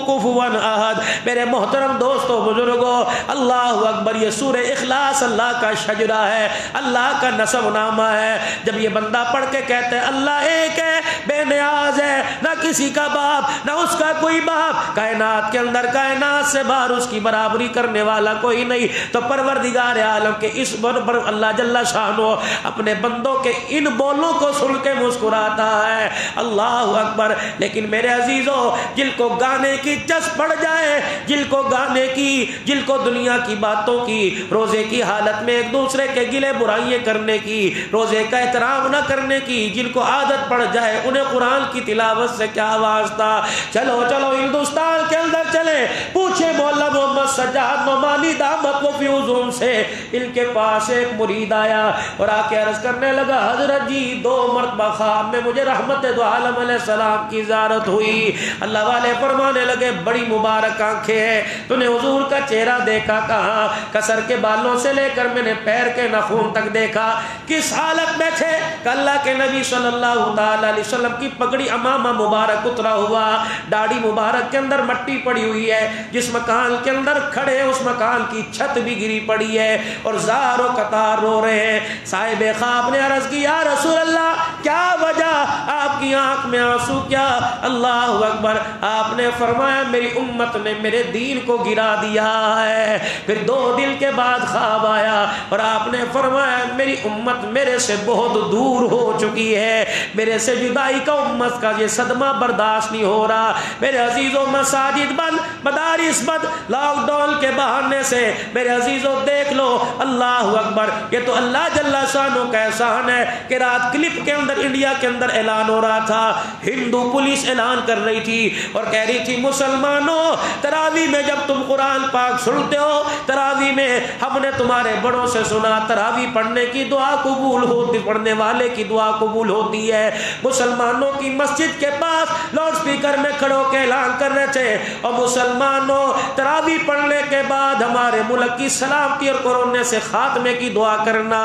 S1: کفوا احد۔ میرے محترم دوستو بزرگو، اللہ اکبر، یہ سورہ اخلاص اللہ کا شجرہ ہے، اللہ کا نسب نامہ ہے۔ جب یہ بندہ پڑھ کے کہتے ہیں اللہ ایک ہے، بے نیاز ہے، نہ کسی کا باپ نہ اس کا کوئی باپ، کائنات کے اندر کائنات سے باہر اس کی برابری کرنے والا کوئی نہیں، تو پروردگار عالم کے اس پر اللہ جل شانہ اپنے بندوں کے ان بولوں کو سن کے مسکراتا ہے، اللہ اکبر۔ لیکن میرے عزیزوں، جن کو گانے کی چس پڑ جائے، جن کو گانے کی، جن کو دنیا کی باتوں کی، روزے کی حالت میں ایک دوسرے کے گلے برائیاں کرنے کی، روزے کا احترام نہ کرنے کی جن کو عادت پڑ جائے، انہیں قرآن کی تلاوت سے کیا واسطہ؟ چلو چلو ہندوستان کے اندر چلے، پوچھے مولا محمد سجاد نعمانی دامت و فیوزوں سے، ان کے پاس ایک مرید آیا اور آ کے عرض کرنے لگا حضرت جی 2 مرتبہ خواب میں مجھے رحمت دو عالم علیہ السلام کی زیارت ہوئی۔ اللہ والے فرمانے لگے بڑی مبارک آنکھیں ہیں، تو نے حضور کا چہرہ دیکھا کہاں؟ کسر کے بالوں سے لے کر میں نے پیر کے ناخن تک دیکھا۔ کس حالت میں تھے؟ کہ اللہ کے نبی صلی اللہ تعالی علیہ وسلم کی پگڑی امامہ مبارک اترا ہوا، داڑھی مبارک کے اندر مٹی پڑی ہوئی ہے، جس مکان کے اندر کھڑے اس مکان کی چھت بھی گری پڑی ہے اور زار و قطار رو رہے ہیں۔ صاحب خواب نے عرض کی یا رسول اللہ کیا وجہ، آپ کی آنکھ میں آنسو کیا؟ اللہ اکبر۔ آپ نے فرمایا میری امت نے میرے دین کو گرا دیا ہے۔ پھر 2 دن کے بعد خواب آیا اور آپ نے فرمایا میری امت میرے سے بہت دور ہو چکی ہے، میرے سے جدائی کا امت کا یہ صدمہ برداشت نہیں ہو رہا۔ میرے عزیزوں مساجد بند، مدارس بند، لاک ڈاؤن کے بہانے سے میرے عزیزوں دیکھ لو، اللہ اکبر، یہ تو اللہ جل شانہ کا احسان ہے کہ رات کلپ کے اندر انڈیا کے اندر اعلان ہو رہا تھا، ہندو پولیس اعلان کر رہی تھی اور کہہ رہی تھی مسلمانوں تراویح میں جب تم قرآن پاک سنتے ہو، تراویح میں ہم نے تمہارے بڑوں سے سنا تراویح پڑھنے کی دعا قبول ہوتی، پڑھنے والے کی دعا قبول ہوتی ہے۔ مسلمانوں کی مسجد کے پاس لاؤڈ سپیکر میں کھڑو کے اعلان کر رہے تھے اور مسلمانوں تراویح پڑھنے کے بعد ہمارے ملک کی سلامتی اور کورونا سے خاتمے کی دعا کرنا،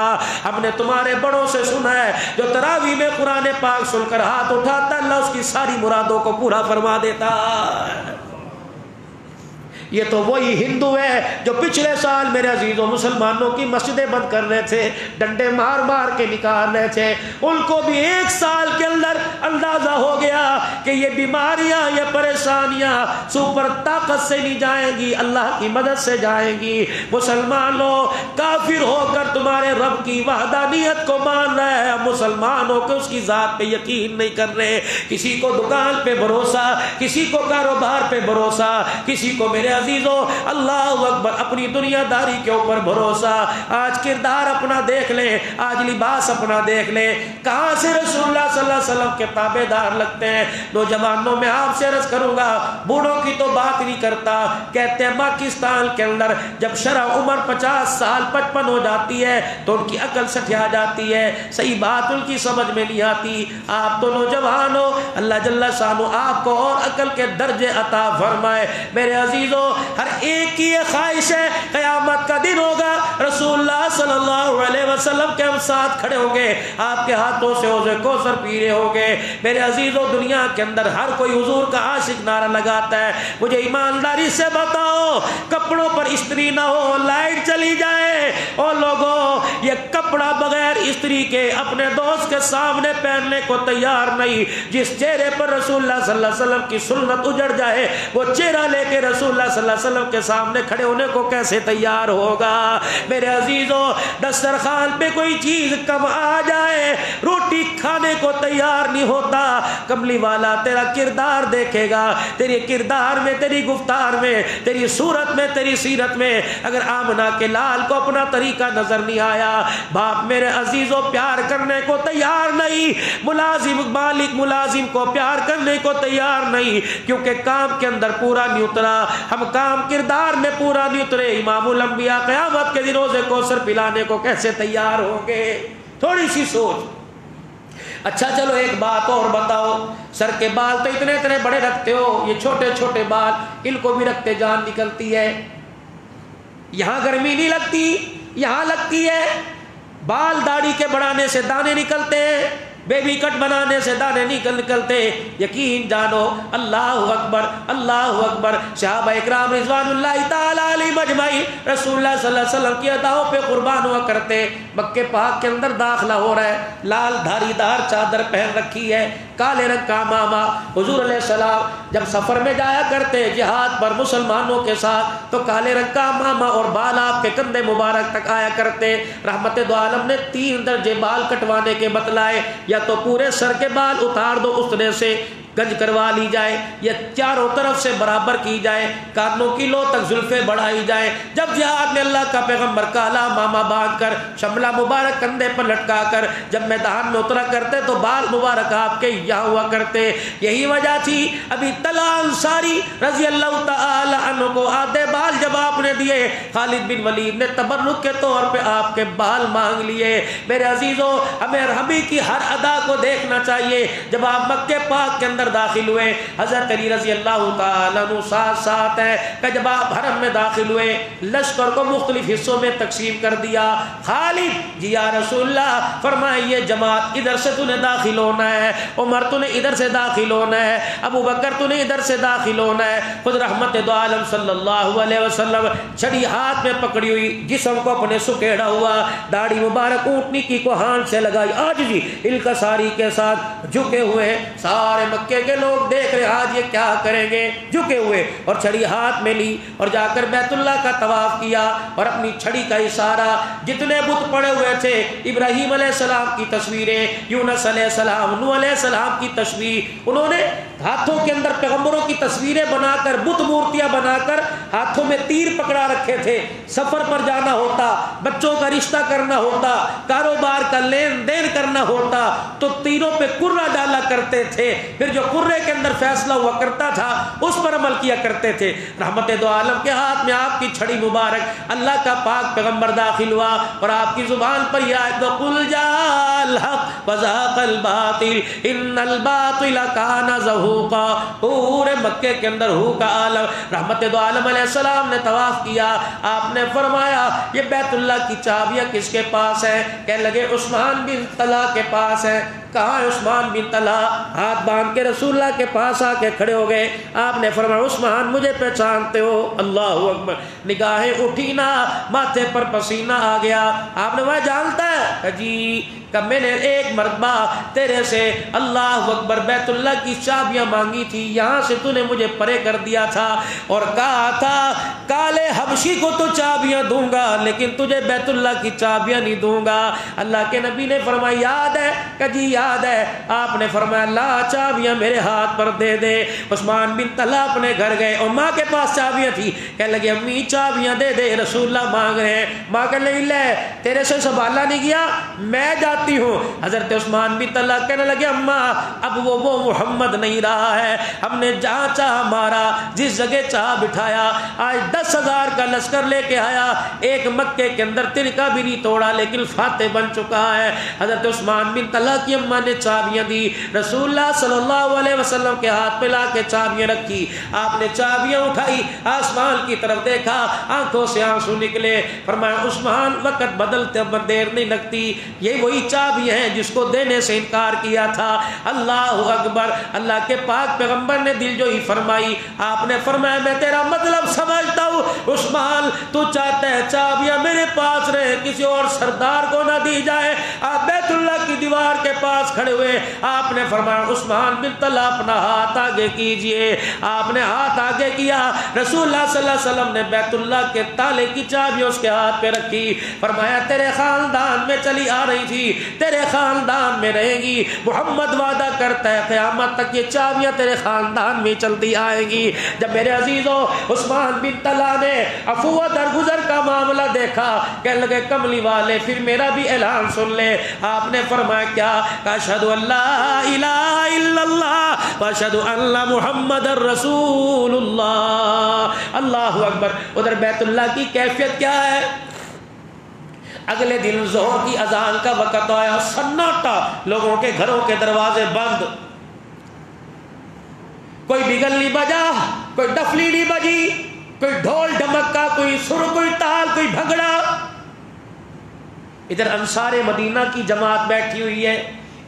S1: ہم نے تمہارے بڑوں سے سنا ہے جو تراویح میں قرآن پاک سن کر ہاتھ اٹھاتا اللہ اس کی ساری مرادوں کو پورا فرما دیتا ہے۔ یہ تو وہی ہندو ہے جو پچھلے سال میرے عزیزوں مسلمانوں کی مسجدیں بند کر رہے تھے، ڈنڈے مار مار کے نکال رہے تھے، ان کو بھی 1 سال کے اندر اندازہ ہو گیا کہ یہ بیماریاں یہ پریشانیاں سپر طاقت سے نہیں جائیں گی، اللہ کی مدد سے جائیں گی۔ مسلمانوں کافر ہو کر تمہارے رب کی وحدانیت کو مان رہے ہیں، مسلمان ہو کے اس کی ذات پہ یقین نہیں کر رہے، کسی کو دکان پہ بھروسہ، کسی کو کاروبار پہ بھروسہ، کسی کو میرے عزیزوں اللہ اکبر اپنی دنیا داری کے اوپر بھروسہ۔ آج کردار اپنا دیکھ لیں، آج لباس اپنا دیکھ لیں، کہاں سے رسول اللہ صلی اللہ علیہ وسلم کے تابع دار لگتے ہیں۔ نوجوانوں میں آپ سے عرض کروں گا، بوڑھوں کی تو بات نہیں کرتا، کہتے ہیں پاکستان کے اندر جب شرح عمر 50 سال 55 ہو جاتی ہے تو ان کی عقل سٹھیا جاتی ہے، صحیح بات ان کی سمجھ میں نہیں آتی۔ آپ تو نوجوان ہو، اللہ جل شانہ آپ کو اور عقل کے درجے عطا فرمائے۔ میرے عزیزوں ہر ایک کی یہ خواہش ہے قیامت کا دن ہوگا، رسول اللہ صلی اللہ علیہ وسلم کے ہم ساتھ کھڑے ہوں گے، آپ کے ہاتھوں سے حوض کوثر پی رہے ہوں گے۔ میرے عزیزوں دنیا کے اندر ہر کوئی حضور کا عاشق نعرہ لگاتا ہے، مجھے ایمانداری سے بتاؤ کپڑوں پر استری نہ ہو، لائٹ چلی جائے، اور لوگوں یہ کپڑا بغیر استری کے اپنے دوست کے سامنے پہننے کو تیار نہیں۔ جس چہرے پر رسول اللہ صلی اللہ علیہ وسلم کی سنت اجڑ جائے وہ چہرہ لے کے رسول اللہ صلی اللہ علیہ وسلم کے سامنے کھڑے ہونے کو کیسے تیار ہوگا؟ میرے عزیزوں دسترخوان پہ کوئی چیز کم آ جائے روٹی کھانے کو تیار نہیں ہوتا۔ کملی والا تیرا کردار دیکھے گا، تیرے کردار میں، تیری گفتار میں، تیری صورت میں، تیری سیرت میں اگر آمنہ کے لال کو اپنا طریقہ نظر نہیں آیا، باپ میرے عزیزوں پیار کرنے کو تیار نہیں، ملازم مالک ملازم کو پیار کرنے کو تیار نہیں، کیونکہ کام کے اندر پورا نہیں اترا، ہم کام کردار میں پورا نہیں اترے۔ امام الانبیاء قیامت کے دن روزے کوثر پلانے کو کیسے تیار ہوں گے؟ تھوڑی سی سوچ۔ اچھا چلو ایک بات اور بتاؤ، سر کے بال تو اتنے اتنے بڑے رکھتے ہو، یہ چھوٹے چھوٹے بال ان کو بھی رکھتے جان نکلتی ہے، یہاں گرمی نہیں لگتی، یہاں لگتی ہے۔ بال داڑھی کے بڑھانے سے دانے نکلتے ہیں، بیبی کٹ بنانے سے دانے نکلتے، یقین جانو۔ اللہ اکبر اللہ اکبر۔ صحابہ اکرام رضوان اللہ تعالی علیہم اجمعین رسول اللہ صلی اللہ علیہ وسلم کی اداؤں پہ قربان ہوا کرتے۔ مکہ پاک کے اندر داخلہ ہو رہا ہے، لال دھاری دار چادر پہن رکھی ہے، کالے رنگ کا امامہ۔ حضور علیہ السلام جب سفر میں جایا کرتے جہاد پر مسلمانوں کے ساتھ تو کالے رنگ کا امامہ اور بال آپ کے کندھے مبارک تک آیا کرتے۔ رحمت دو عالم نے 3 درجے بال کٹوانے کے بتلائے، یا تو پورے سر کے بال اتار دو اس طرح سے گنج کروا لی جائے، یا چاروں طرف سے برابر کی جائے، کانوں کی لو تک زلفیں بڑھائی جائے۔ جب جہاد میں اللہ کا پیغمبر کالا ماما باندھ کر شملہ مبارک کندھے پر لٹکا کر جب میدان میں اترا کرتے تو بال مبارک آپ کے یہاں ہوا کرتے۔ یہی وجہ تھی ابھی طلحہ انصاری رضی اللہ تعالی عنہ کو آدھے بال جب آپ نے دیے، خالد بن ولید نے تبرک کے طور پہ آپ کے بال مانگ لیے۔ میرے عزیزوں ہمیں حبیب کی ہر ادا کو دیکھنا چاہیے۔ جب آپ مکہ پاک کے اندر داخل ہوئے، حضرت علی رضی اللہ تعالیٰ عنہ ساتھ ہے کہ جب آپ حرم میں داخل ہوئے لشکر کو مختلف حصوں میں تقسیم کر دیا۔ خالد جی یا رسول اللہ، فرمائے یہ جماعت ادھر سے تُنے داخل ہونا ہے، عمر تُنے ادھر سے داخل ہونا ہے، ابو بکر تُنے ادھر سے داخل ہونا ہے۔ خود رحمت دو عالم صلی اللہ علیہ وسلم چھڑی ہاتھ میں پکڑی ہوئی، جسم کو اپنے سکیڑا ہوا، داڑھی مبارک اونٹنی کی کوہان سے لگائی، آج جی الکساری کے ساتھ جھکے ہوئے، سارے مکے کے لوگ دیکھ رہے آج یہ کیا کریں گے، جھکے ہوئے، اور چھڑی ہاتھ میں لی اور جا کر بیت اللہ کا طواف کیا، اور اپنی چھڑی کا اشارہ جتنے بت پڑے ہوئے تھے، ابراہیم علیہ السلام کی تصویریں، یونس علیہ السلام، نوح علیہ السلام کی تصویر، انہوں نے ہاتھوں کے اندر پیغمبروں کی تصویریں بنا کر، بت مورتیاں بنا کر ہاتھوں میں تیر پکڑا رکھے تھے۔ سفر پر جانا ہوتا، بچوں کا رشتہ کرنا ہوتا، کاروبار کا لین دین کرنا ہوتا تو تیروں پہ کرہ ڈالا کرتے تھے، پھر جو کرے کے اندر فیصلہ ہوا کرتا تھا اس پر عمل کیا کرتے تھے۔ رحمت دو عالم کے ہاتھ میں آپ کی چھڑی مبارک، اللہ کا پاک پیغمبر داخل ہوا اور آپ کی زبان پر یہ آیت قل جاء الحق وزهق الباطل ان الباطل كان زهوقا۔ پورے مکے کے اندر ہو کا عالم، رحمت دو عالم علیہ السلام نے طواف کیا۔ آپ نے فرمایا یہ بیت اللہ کی چابیاں کس کے پاس ہیں؟ کہنے لگے عثمان بن طلحہ کے پاس ہے۔ کہاں ہے عثمان بن طلحہ؟ ہاتھ باندھ کے رسول اللہ کے پاس آ کے کھڑے ہو گئے. آپ نے فرمایا عثمان مجھے پہچانتے ہو؟ اللہ اکبر. نگاہیں اٹھی نا، ماتھے پر پسینہ آ گیا. آپ نے وہ جانتا ہے کہ جی کہ میں نے ایک مرتبہ تیرے سے اللہ اکبر بیت اللہ کی چابیاں مانگی تھی، یہاں سے تو نے مجھے پرے کر دیا تھا اور کہا تھا کالے حبشی کو تو چابیاں دوں گا لیکن تجھے بیت اللہ کی چابیاں نہیں دوں گا. اللہ کے نبی نے فرمایا یاد ہے کہ جی یاد ہے. آپ نے فرمایا لا چابیاں میرے ہاتھ پر دے دے. عثمان بن طلحہ اپنے گھر گئے اور ماں کے پاس چابیاں تھی. کہنے لگے امی چابیاں دے دے، رسول اللہ مانگ رہے ہیں. ماں کہنے لگی لے تیرے سے سنبھالا نہیں گیا، میں جاتی ہوں. حضرت عثمان بن طلحہ کہنے لگے اماں اب وہ محمد نہیں رہا ہے، ہم نے جہاں چاہا مارا، جس جگہ چاہا بٹھایا. آج 10,000 کا لشکر لے کے آیا، ایک مکے کے اندر ترکا بھی نہیں توڑا لیکن فاتح بن چکا ہے. حضرت عثمان بن طلحہ کی اماں نے چابیاں دی، رسول اللہ صلی اللہ علیہ وسلم کے ہاتھ پہ لا کے چابیاں رکھی. آپ نے چابیاں اٹھائی، آسمان کی طرف دیکھا، آنکھوں سے آنسو نکلے. فرمایا عثمان وقت بدلتے اب دیر نہیں لگتی، یہ وہی چابیاں ہیں جس کو دینے سے انکار کیا تھا. اللہ اکبر. اللہ کے پاک پیغمبر نے دل جو ہی فرمائی. آپ نے فرمایا میں تیرا مطلب سمجھتا ہوں عثمان، تو چاہتا ہے چابیاں میرے پاس رہے، کسی اور سردار کو نہ دی جائے. آپ بیت اللہ کی دیوار کے پاس کھڑے ہوئے. آپ نے فرمایا عثمان بن طلحہ اپنا ہاتھ آگے کیجئے. آپ نے ہاتھ آگے کیا. رسول اللہ صلی اللہ علیہ وسلم نے بیت اللہ کے تالے کی چابی اس کے ہاتھ پہ رکھی. فرمایا تیرے خاندان میں چلی آ رہی تھی، تیرے خاندان میں رہے گی. محمد وعدہ کرتا ہے قیامت تک یہ چابیاں تیرے خاندان میں چلتی آئیں گی. جب میرے عزیزوں عثمان بن طلحہ نے عفو درگزر کا معاملہ دیکھا، کہنے لگے کملی والے پھر میرا بھی اعلان سن لے. آپ نے فرمایا کیا؟ اشہد ان لا الہ الا اللہ واشہد ان محمد رسول اللہ. اللہ اکبر. ادھر بیت اللہ کی کیفیت کیا ہے؟ اگلے دن ظہر کی اذان کا وقت آیا، سناٹا، لوگوں کے گھروں کے دروازے بند، کوئی بگل نہیں بجا، کوئی ڈفلی نہیں بجی، کوئی ڈھول ڈھمکا، کوئی سر، کوئی تال، کوئی بھنگڑا. ادھر انصار مدینہ کی جماعت بیٹھی ہوئی ہے،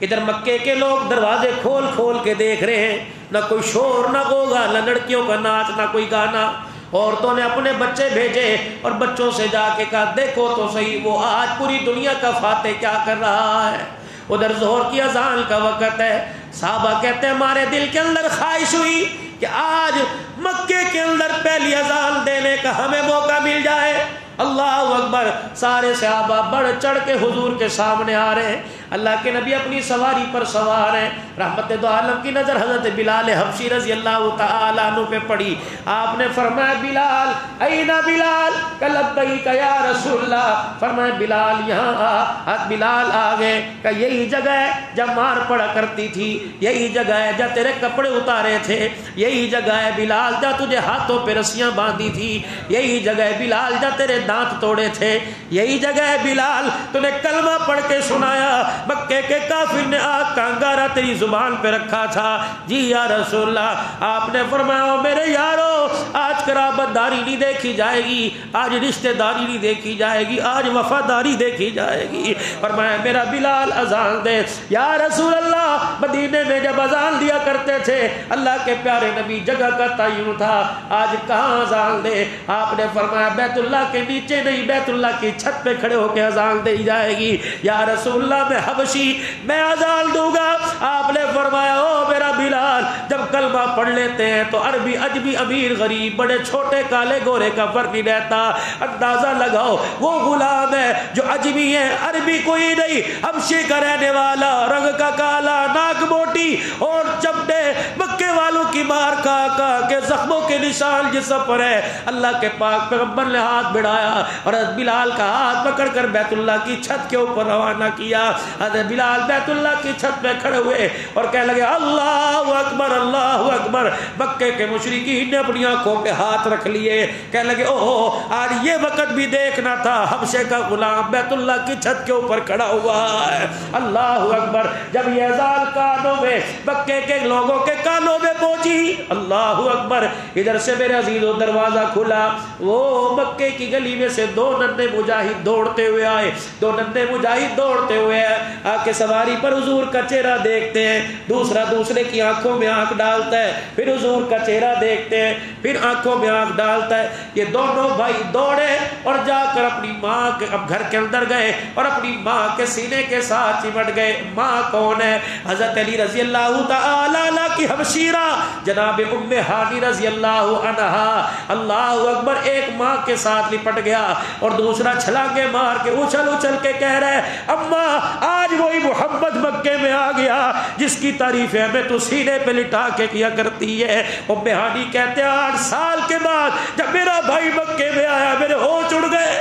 S1: ادھر مکے کے لوگ دروازے کھول کھول کے دیکھ رہے ہیں. نہ کوئی شور، نہ گوگا، نہ لڑکیوں کا ناچ، نہ کوئی گانا. عورتوں نے اپنے بچے بھیجے اور بچوں سے جا کے کہا دیکھو تو صحیح وہ آج پوری دنیا کا فاتح کیا کر رہا ہے. ادھر ظہر کی اذان کا وقت ہے. صحابہ کہتے ہیں ہمارے دل کے اندر خواہش ہوئی کہ آج مکے کے اندر پہلی اذان دینے کا ہمیں موقع مل جائے. اللہ اکبر. سارے صحابہ بڑھ چڑھ کے حضور کے سامنے آ رہے ہیں. اللہ کے نبی اپنی سواری پر سوار ہیں. رحمت دو عالم کی نظر حضرت بلال حبشی رضی اللہ تعالیٰ عنہ پہ پڑی. آپ نے فرمایا بلال این بلال؟ کہ لبیک یا رسول اللہ. فرمایا بلال یہاں آ. بلال آ گئے. کہ یہی جگہ ہے جب مار پڑا کرتی تھی، یہی جگہ ہے جب تیرے کپڑے اتارے تھے، یہی جگہ ہے بلال جب تجھے ہاتھوں پہ رسیاں باندھی تھی، یہی جگہ ہے بلال جب تیرے دانت توڑے تھے، یہی جگہ ہے بلال تو نے کلمہ پڑھ کے سنایا، مکے کے کافر نے آگ کا انگارہ تیری زبان پہ رکھا تھا. جی یا رسول اللہ. آپ نے فرمایا میرے یارو آج قرابت داری نہیں دیکھی جائے گی، آج رشتہ داری نہیں دیکھی جائے گی، آج وفاداری دیکھی جائے گی. فرمایا میرا بلال اذان دے. یا رسول اللہ مدینے میں جب اذان دیا کرتے تھے اللہ کے پیارے نبی جگہ کا تعین تھا، آج کہاں اذان دے؟ آپ نے فرمایا بیت اللہ کے نیچے نہیں، بیت اللہ کی چھت پہ کھڑے ہو کے اذان دی جائے گی. یا رسول اللہ میں حبشی میں اذان دوں گا. آپ نے فرمایا او میرا بلال جب کلمہ پڑھ لیتے ہیں تو عربی عجمی امیر غریب بڑے چھوٹے کالے گورے کا فرق نہیں رہتا. اندازہ لگاؤ وہ غلام ہے جو عجمی ہے، عربی کوئی نہیں، حبشی کا رہنے والا، رنگ کا کالا، ناک موٹی اور چمڑے مکے والوں کی مار کھا کھا کے زخموں کے نشان جسم پر ہے. اللہ کے پاک پیغمبر نے ہاتھ بڑھایا اور حضرت بلال کا ہاتھ پکڑ کر بیت اللہ کی چھت کے اوپر روانہ کیا. حضرت بلال بیت اللہ کی چھت پہ کھڑے ہوئے اور کہنے لگے اللہ اکبر اللہ اکبر. مکے کے مشرکین نے اپنی آنکھوں پہ ہاتھ رکھ لیے، کہنے لگے اوہ آج یہ وقت بھی دیکھنا تھا حبشے کا غلام بیت اللہ کی چھت کے اوپر کھڑا ہوا ہے. اللہ اکبر. جب یہ اذان کانوں میں مکے کے لوگوں کے کانوں میں پہنچی گئی. اللہ اکبر. ادھر سے میرے عزیزو دروازہ کھلا. وہ مکے کی گلی میں سے دو ننھے مجاہد دوڑتے ہوئے آئے. دو ننھے مجاہد دوڑتے ہوئے آ کے سواری پر حضور کا چہرہ دیکھتے ہیں. دوسرا دوسرے کی آنکھوں میں آنکھ ڈالتا ہے, پھر حضور کا چہرہ دیکھتے ہیں, پھر آنکھوں میں آنکھ ڈالتا ہے. یہ دونوں بھائی دوڑے اور جا کر اپنی ماں کے اب گھر کے اندر گئے اور اپنی ماں کے سینے کے ساتھ چمٹ گئے. ماں کون ہے؟ حضرت علی رضی اللہ تعالی عنہ کی ہمشیرہ جناب ام ہانی رضی اللہ عنہا. اللہ اکبر. ایک ماں کے ساتھ لپٹ گیا اور دوسرا چھلانگے مار کے اچھل اچھل کے کہہ رہے اماں آج وہی محمد مکے میں آ گیا جس کی تعریفیں ہمیں تو سینے پہ لٹا کے کیا کرتی ہے. ام ہانی کہتے ہیں 8 سال کے بعد جب میرا بھائی مکے میں آیا میرے ہوش اڑ گئے.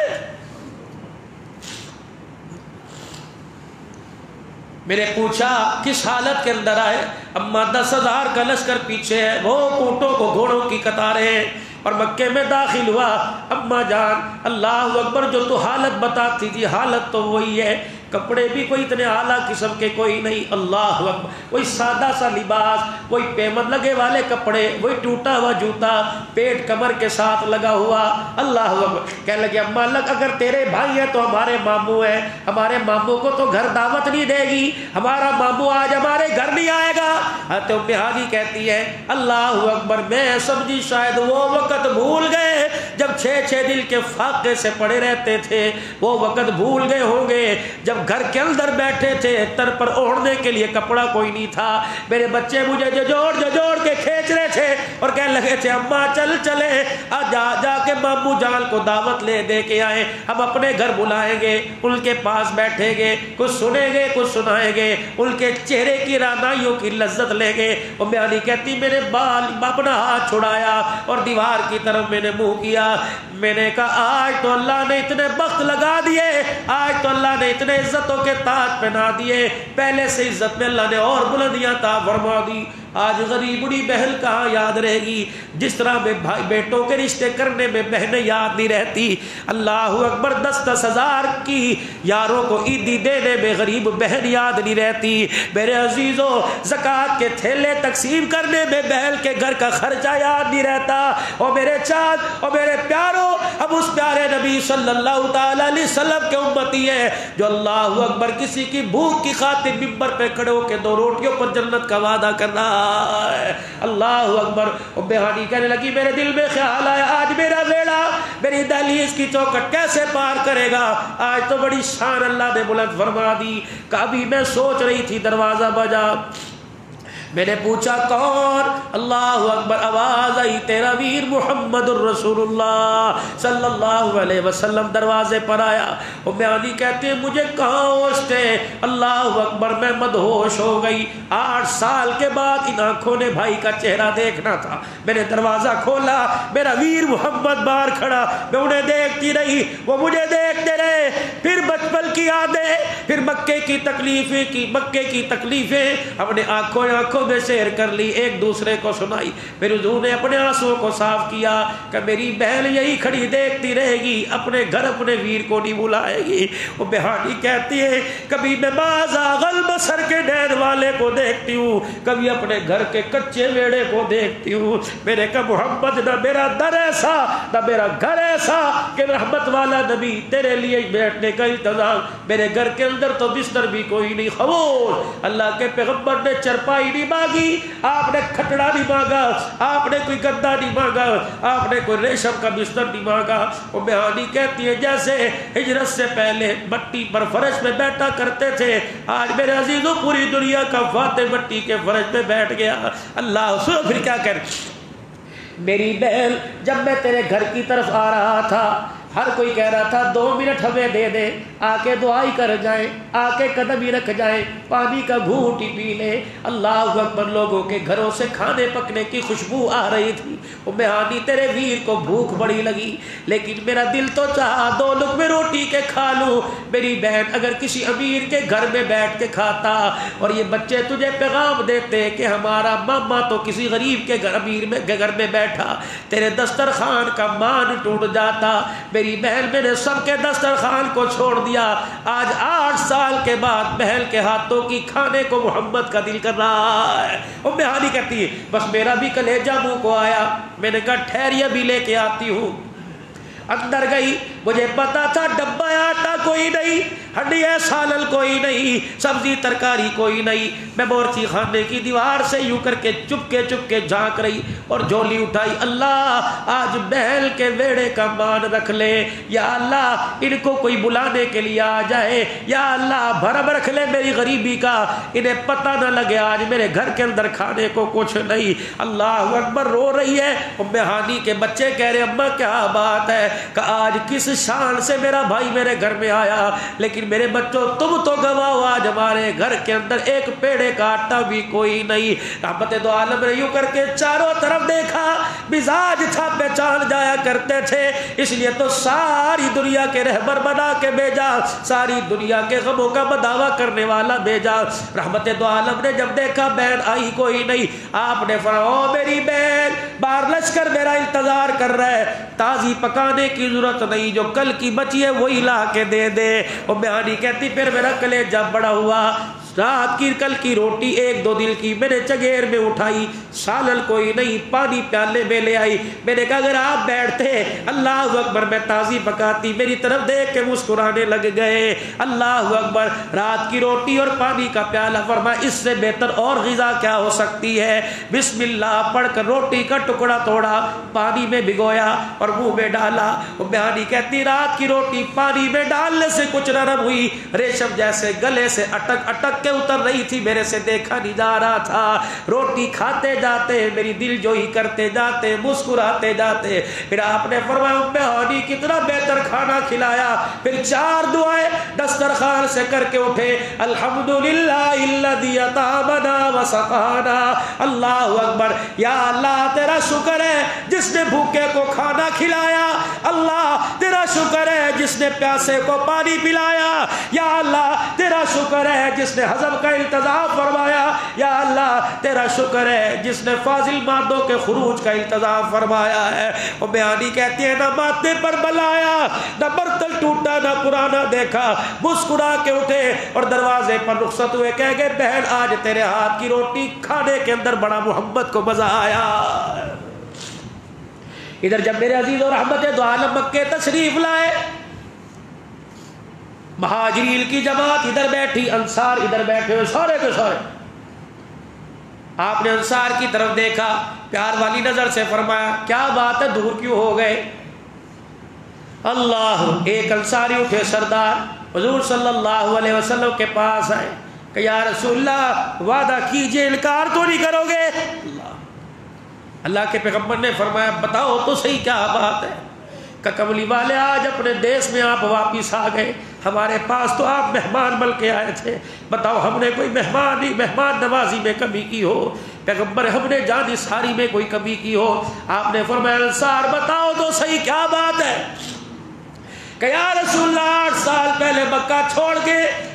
S1: میں نے پوچھا کس حالت کے اندر آئے؟ اما 10,000 کا لشکر پیچھے ہے, وہ اونٹوں کو گھوڑوں کی قطاریں ہیں اور مکے میں داخل ہوا. اما جان اللہ اکبر جو تو حالت بتاتی تھی حالت تو وہی ہے. کپڑے بھی کوئی اتنے اعلیٰ قسم کے کوئی نہیں. اللہ اکبر. وہی سادہ سا لباس, وہی پیمن لگے والے کپڑے, وہی ٹوٹا ہوا جوتا, پیٹ کمر کے ساتھ لگا ہوا. اللہ اکبر. کہنے لگے اما اللہ اگر تیرے بھائی ہیں تو ہمارے ماموں ہیں, ہمارے ماموں کو تو گھر دعوت نہیں دے گی, ہمارا ماموں آج ہمارے گھر نہیں آئے گا. حضرت ام ہانی کہتی ہے اللہ اکبر میں سمجھی شاید وہ وقت بھول گئے جب 6 دن کے فاقے سے پڑے رہتے تھے, وہ وقت بھول گئے ہوں گے جب گھر کے اندر بیٹھے تھے تر پر اوڑھنے کے لیے کپڑا کوئی نہیں تھا. میرے بچے مجھے ججوڑ کے کھینچ رہے تھے اور کہنے لگے تھے اماں چلے جا کے ماموں جان کو دعوت لے دے کے آئے, ہم اپنے گھر بلائیں گے, ان کے پاس بیٹھیں گے, کچھ سنیں گے کچھ سنائیں گے, ان کے چہرے کی رعنائیوں کی لذت لیں گے. ام ہانی کہتی میں نے اپنا ہاتھ چھڑایا اور دیوار کی طرف میں نے منہ کیا. میں نے کہا آج تو اللہ نے اتنے بخت لگا دیے, آج تو اللہ نے اتنے عزتوں کے تاج پہنا دیے, پہلے سے عزت میں اللہ نے اور بلندیاں عطا فرما دی. آج غریب بڑی بہن کہاں یاد رہے گی جس طرح میں بھائی بیٹوں کے رشتے کرنے میں بہنیں یاد نہیں رہتی. اللہ اکبر. 10 ہزار کی یاروں کو عیدی دینے میں غریب بہن یاد نہیں رہتی. میرے عزیزوں زکوٰۃ کے تھیلے تقسیم کرنے میں بہن کے گھر کا خرچہ یاد نہیں رہتا. اور میرے چاند اور میرے پیاروں اب اس پیارے نبی صلی اللہ تعالی علیہ وسلم کے امتی ہیں جو اللہ اکبر کسی کی بھوک کی خاطر ممبر پہ کھڑے ہو کے 2 روٹیوں پر جنت کا وعدہ کر رہا. اللہ اکبر. ام ہانی کہنے لگی میرے دل میں خیال آیا آج میرا بیڑا میری دہلیز کی چوکھٹ کیسے پار کرے گا. آج تو بڑی شان اللہ نے بلند فرما دی. کبھی میں سوچ رہی تھی دروازہ بجا, میں نے پوچھا کون؟ اللہ اکبر. آواز آئی تیرا ویر محمد الرسول اللہ صلی اللہ علیہ وسلم دروازے پر آیا. ام ہانی کہتے ہیں مجھے کہاں ہوش تھے. اللہ اکبر. میں مدہوش ہو گئی. 8 سال کے بعد ان آنکھوں نے بھائی کا چہرہ دیکھنا تھا. میں نے دروازہ کھولا, میرا ویر محمد باہر کھڑا, میں انہیں دیکھتی رہی, وہ مجھے دیکھتے رہے. پھر بچپن کی یادیں, پھر مکے کی تکلیفیں ہم نے آنکھوں میں شیئر کر لی, ایک دوسرے کو سنائی. پھر حضور نے اپنے آنسوں کو صاف کیا کہ میری بہن یہی کھڑی دیکھتی رہے گی, اپنے گھر اپنے ویر کو نہیں بلائے گی. وہ بہانی کہتی ہے کبھی میں بازاغل بسر کے ڈین والے کو دیکھتی ہوں, کبھی اپنے گھر کے کچے ویڑے کو دیکھتی ہوں. میں نے کہا محمد نہ میرا در ایسا نہ میرا گھر ایسا کہ رحمت والا نبی تیرے لیے بیٹھنے کا انتظام. میرے گھر کے اندر تو بستر بھی کوئی نہیں. خاموش. اللہ کے پیغمبر نے چرپائی نہیں مانگی, آپ نے کھٹڑا نہیں مانگا, آپ نے کوئی گدا نہیں مانگا, آپ نے کوئی ریشم کا بستر نہیں مانگا. وہ بہانی کہتی ہے جیسے ہجرت سے پہلے مٹی پر فرش میں بیٹھا کرتے تھے, آج میرے عزیزوں پوری دنیا کا فاتح مٹی کے فرش میں بیٹھ گیا. اللہ سنو پھر کیا کر میری بہن جب میں تیرے گھر کی طرف آ رہا تھا ہر کوئی کہہ رہا تھا 2 منٹ ہمیں دے دے, آ کے دعائی کر جائیں, آ کے قدم ہی رکھ جائیں, پانی کا گھونٹ ہی پی لیں. اللہ اکبر. لوگوں کے گھروں سے کھانے پکنے کی خوشبو آ رہی تھی. ام ہانی تیرے ویر کو بھوک بڑی لگی لیکن میرا دل تو چاہا 2 لقمے روٹی کے کھا لوں. میری بہن اگر کسی امیر کے گھر میں بیٹھ کے کھاتا اور یہ بچے تجھے پیغام دیتے کہ ہمارا ماما تو کسی غریب کے گھر میں بیٹھا, تیرے دسترخوان کا مان ٹوٹ جاتا. میری بہن میں نے سب کے دسترخوان کو چھوڑ دیا. آج 8 سال کے بعد بہن کے ہاتھوں کی کھانے کو محمد کا دل کر رہا ہے. ام ہانی کہتی ہے بس میرا بھی کلیجہ منہ کو آیا، میں نے کہا ٹھہریے ابھی لے کے آتی ہوں۔ اندر گئی، مجھے پتا تھا ڈبہ آٹا کوئی نہیں، ہڈیاں سالن کوئی نہیں، سبزی ترکاری کوئی نہیں۔ میں باورچی خانے کی دیوار سے یوں کر کے چپ کے جھانک رہی اور جھولی اٹھائی، اللہ آج محل کے ویڑے کا مان رکھ لے، یا اللہ ان کو کوئی بلانے کے لیے آ جائے، یا اللہ بھرم رکھ لے میری غریبی کا، انہیں پتہ نہ لگے آج میرے گھر کے اندر کھانے کو کچھ نہیں۔ اللہ اکبر، رو رہی ہے۔ ام ہانی کے بچے کہہ رہے اماں کیا بات ہے، کہ آج کس شان سے میرا بھائی میرے گھر میں آیا، لیکن میرے بچوں تم تو گواہ ہو آج ہمارے گھر کے اندر ایک پیڑے کا آٹا بھی کوئی نہیں۔ رحمت دو عالم نے یوں کر کے چاروں طرف دیکھا، مزاج تھا پہچان جایا کرتے تھے، اس لیے تو ساری دنیا کے رہبر بنا کے بھیجا، ساری دنیا کے غموں کا بداوا کرنے والا بھیجا۔ رحمت دو عالم نے جب دیکھا بہن آئی کوئی نہیں، آپ نے فرمایا او میری بہن، باہر لشکر میرا انتظار کر رہا ہے، تازی پکانے کی ضرورت نہیں، جو کل کی بچی ہے وہی لا کے دے دے۔ ام ہانی کہتی پھر میرا کلیجہ بڑا ہوا، رات کی کل کی روٹی ایک دو دن کی میں نے چگیر میں اٹھائی، سالن کوئی نہیں، پانی پیالے میں لے آئی، میں نے کہا اگر آپ بیٹھتے اللہ اکبر میں تازی پکاتی، میری طرف دیکھ کے مسکرانے لگ گئے۔ اللہ اکبر، رات کی روٹی اور پانی کا پیالہ، فرمایا اس سے بہتر اور غذا کیا ہو سکتی ہے۔ بسم اللہ پڑھ کر روٹی کا ٹکڑا توڑا، پانی میں بھگویا اور منہ میں ڈالا۔ ام ہانی کہتی رات کی روٹی پانی میں ڈالنے سے کچھ نرم ہوئی، ریشم جیسے گلے سے اٹک اٹک کے اتر رہی تھی، میرے سے دیکھا نہیں جا رہا تھا۔ روٹی کھاتے جاتے میری دل جوئی کرتے جاتے، مسکراتے جاتے۔ پھر آپ نے فرمایا ام ہانی کتنا بہتر کھانا کھلایا۔ پھر 4 دعائیں دسترخوان سے کر کے اٹھے، الحمدللہ الذی اطعمنا وسقانا۔ اللہ اکبر، یا اللہ تیرا شکر ہے جس نے بھوکے کو کھانا کھلایا، اللہ تیرا شکر ہے جس نے پیاسے کو پانی پلایا، یا اللہ تیرا شکر ہے جس نے ہضم کا انتظام فرمایا، یا اللہ تیرا شکر ہے جس نے فاضل مادوں کے خروج کا انتظام فرمایا ہے۔ وہ بیانی کہتی ہے نہ ماتھے پر بلایا، نہ برتن ٹوٹا، نہ پرانا دیکھا، مسکرا کے اٹھے اور دروازے پر رخصت ہوئے، کہہ گئے بہن آج تیرے ہاتھ کی روٹی کھانے کے اندر بڑا محبت کو مزہ آیا۔ ادھر جب میرے عزیز اور رحمت دو عالم مکے تشریف لائے، مہاجرین کی جماعت ادھر بیٹھی، انصار ادھر بیٹھے ہوئے سارے کے سارے۔ آپ نے انصار کی طرف دیکھا، پیار والی نظر سے فرمایا کیا بات ہے دور کیوں ہو گئے؟ اللہ، ایک انصاری اٹھے سردار حضور صلی اللہ علیہ وسلم کے پاس آئے کہ یا رسول اللہ وعدہ کیجئے انکار تو نہیں کرو گے؟ اللہ کے پیغمبر نے فرمایا بتاؤ تو صحیح کیا بات ہے؟ کہ کملی والے آج اپنے دیش میں آپ واپس آ گئے، ہمارے پاس تو آپ مہمان بن کے آئے تھے، بتاؤ ہم نے کوئی مہمان نوازی میں کمی کی ہو؟ پیغمبر ہم نے جانی ساری میں کوئی کمی کی ہو؟ آپ نے فرمایا انصار بتاؤ تو صحیح کیا بات ہے؟ کہ یا رسول اللہ 8 سال پہلے مکہ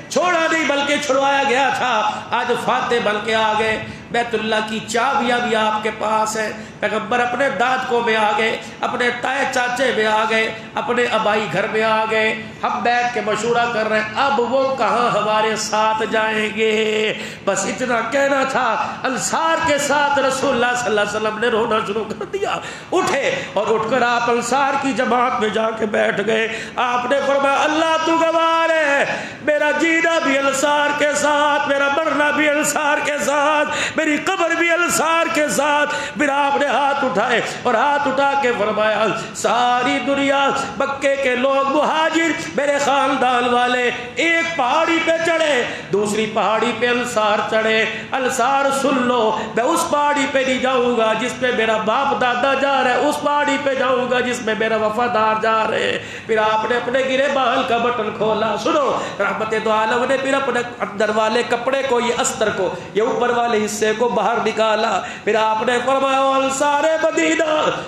S1: چھوڑا نہیں بلکہ چھڑوایا گیا تھا، آج فاتح بن کے آ گئے، بیت اللہ کی چابیاں بھی آپ کے پاس ہیں۔ پیغمبر اپنے دادکوں میں آ گئے، اپنے تائے چاچے میں آ گئے، اپنے ابائی گھر میں آ گئے، ہم بیٹھ کے مشورہ کر رہے ہیں اب وہ کہاں ہمارے ساتھ جائیں گے؟ بس اتنا کہنا تھا، انصار کے ساتھ رسول اللہ صلی اللہ علیہ وسلم نے رونا شروع کر دیا۔ اٹھے اور اٹھ کر آپ انصار کی جماعت میں جا کے بیٹھ گئے۔ آپ نے فرمایا اللہ تو گواہ ہے، میرا جینا بھی انصار کے ساتھ، میرا مرنا بھی انصار کے ساتھ، میری قبر بھی انصار کے ساتھ۔ پھر آپ نے ہاتھ اٹھائے اور ہاتھ اٹھا کے فرمایا ساری دنیا مکے کے لوگ مہاجر میرے خاندان والے ایک پہاڑی پہ چڑھے، دوسری پہاڑی پہ انصار چڑھے، انصار سن لو میں اس پہاڑی پہ نہیں جاؤں گا جس پہ میرا باپ دادا جا رہا ہے، اس پہاڑی پہ جاؤں گا جس میں میرا وفادار جا رہے۔ پھر آپ نے اپنے گرے بال کا بٹن کھولا، سنو رحمت دو عالم نے پھر اپنے اندر والے کپڑے کو، یہ استر کو، یہ اوپر والے حصے کو باہر نکالا۔ پھر آپ نے فرمایا انصار مدینہ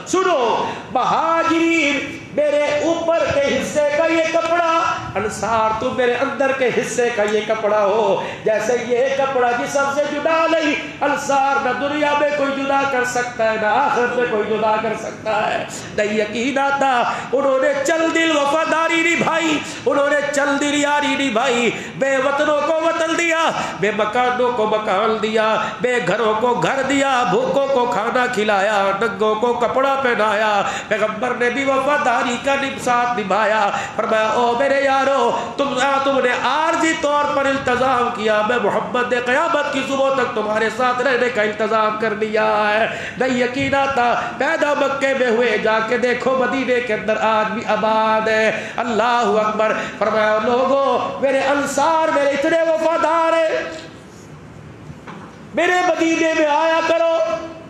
S1: سنو، مہاجرین میرے اوپر کے حصے کا یہ کپڑا انصار تو میرے اندر کے حصے کا یہ کپڑا ہو، جیسے یہ کپڑا جسم سے جدا نہیں، انصار نہ دنیا میں کوئی جدا کر سکتا ہے، نہ آخرت میں کوئی جدا کر سکتا ہے۔ نہیں یقین آتا، انہوں نے چل دل وفاداری نبھائی، انہوں نے چل دل یاری نبھائی، بے وطنوں کو وطن دیا، بے مکانوں کو مکان دیا، بے گھروں کو گھر دیا، بھوکوں کو کھانا کھلایا، ننگوں کو کپڑا پہنایا۔ پیغمبر نے بھی وفاداری کا ساتھ نبھایا۔ فرمایا او میرے یارو، تم نے عارضی طور پر التزام کیا، میں محمد نے قیامت کی صبح تک تمہارے ساتھ رہنے کا التزام کر لیا ہے۔ نہیں یقین آتا، پیدا مکے میں ہوئے، جا کے دیکھو مدینے کے اندر آج بھی آباد ہے۔ اللہ اکبر۔ فرمایا لوگوں، میرے انصار میرے اتنے وفادار ہیں، میرے مدینے میں آیا کرو،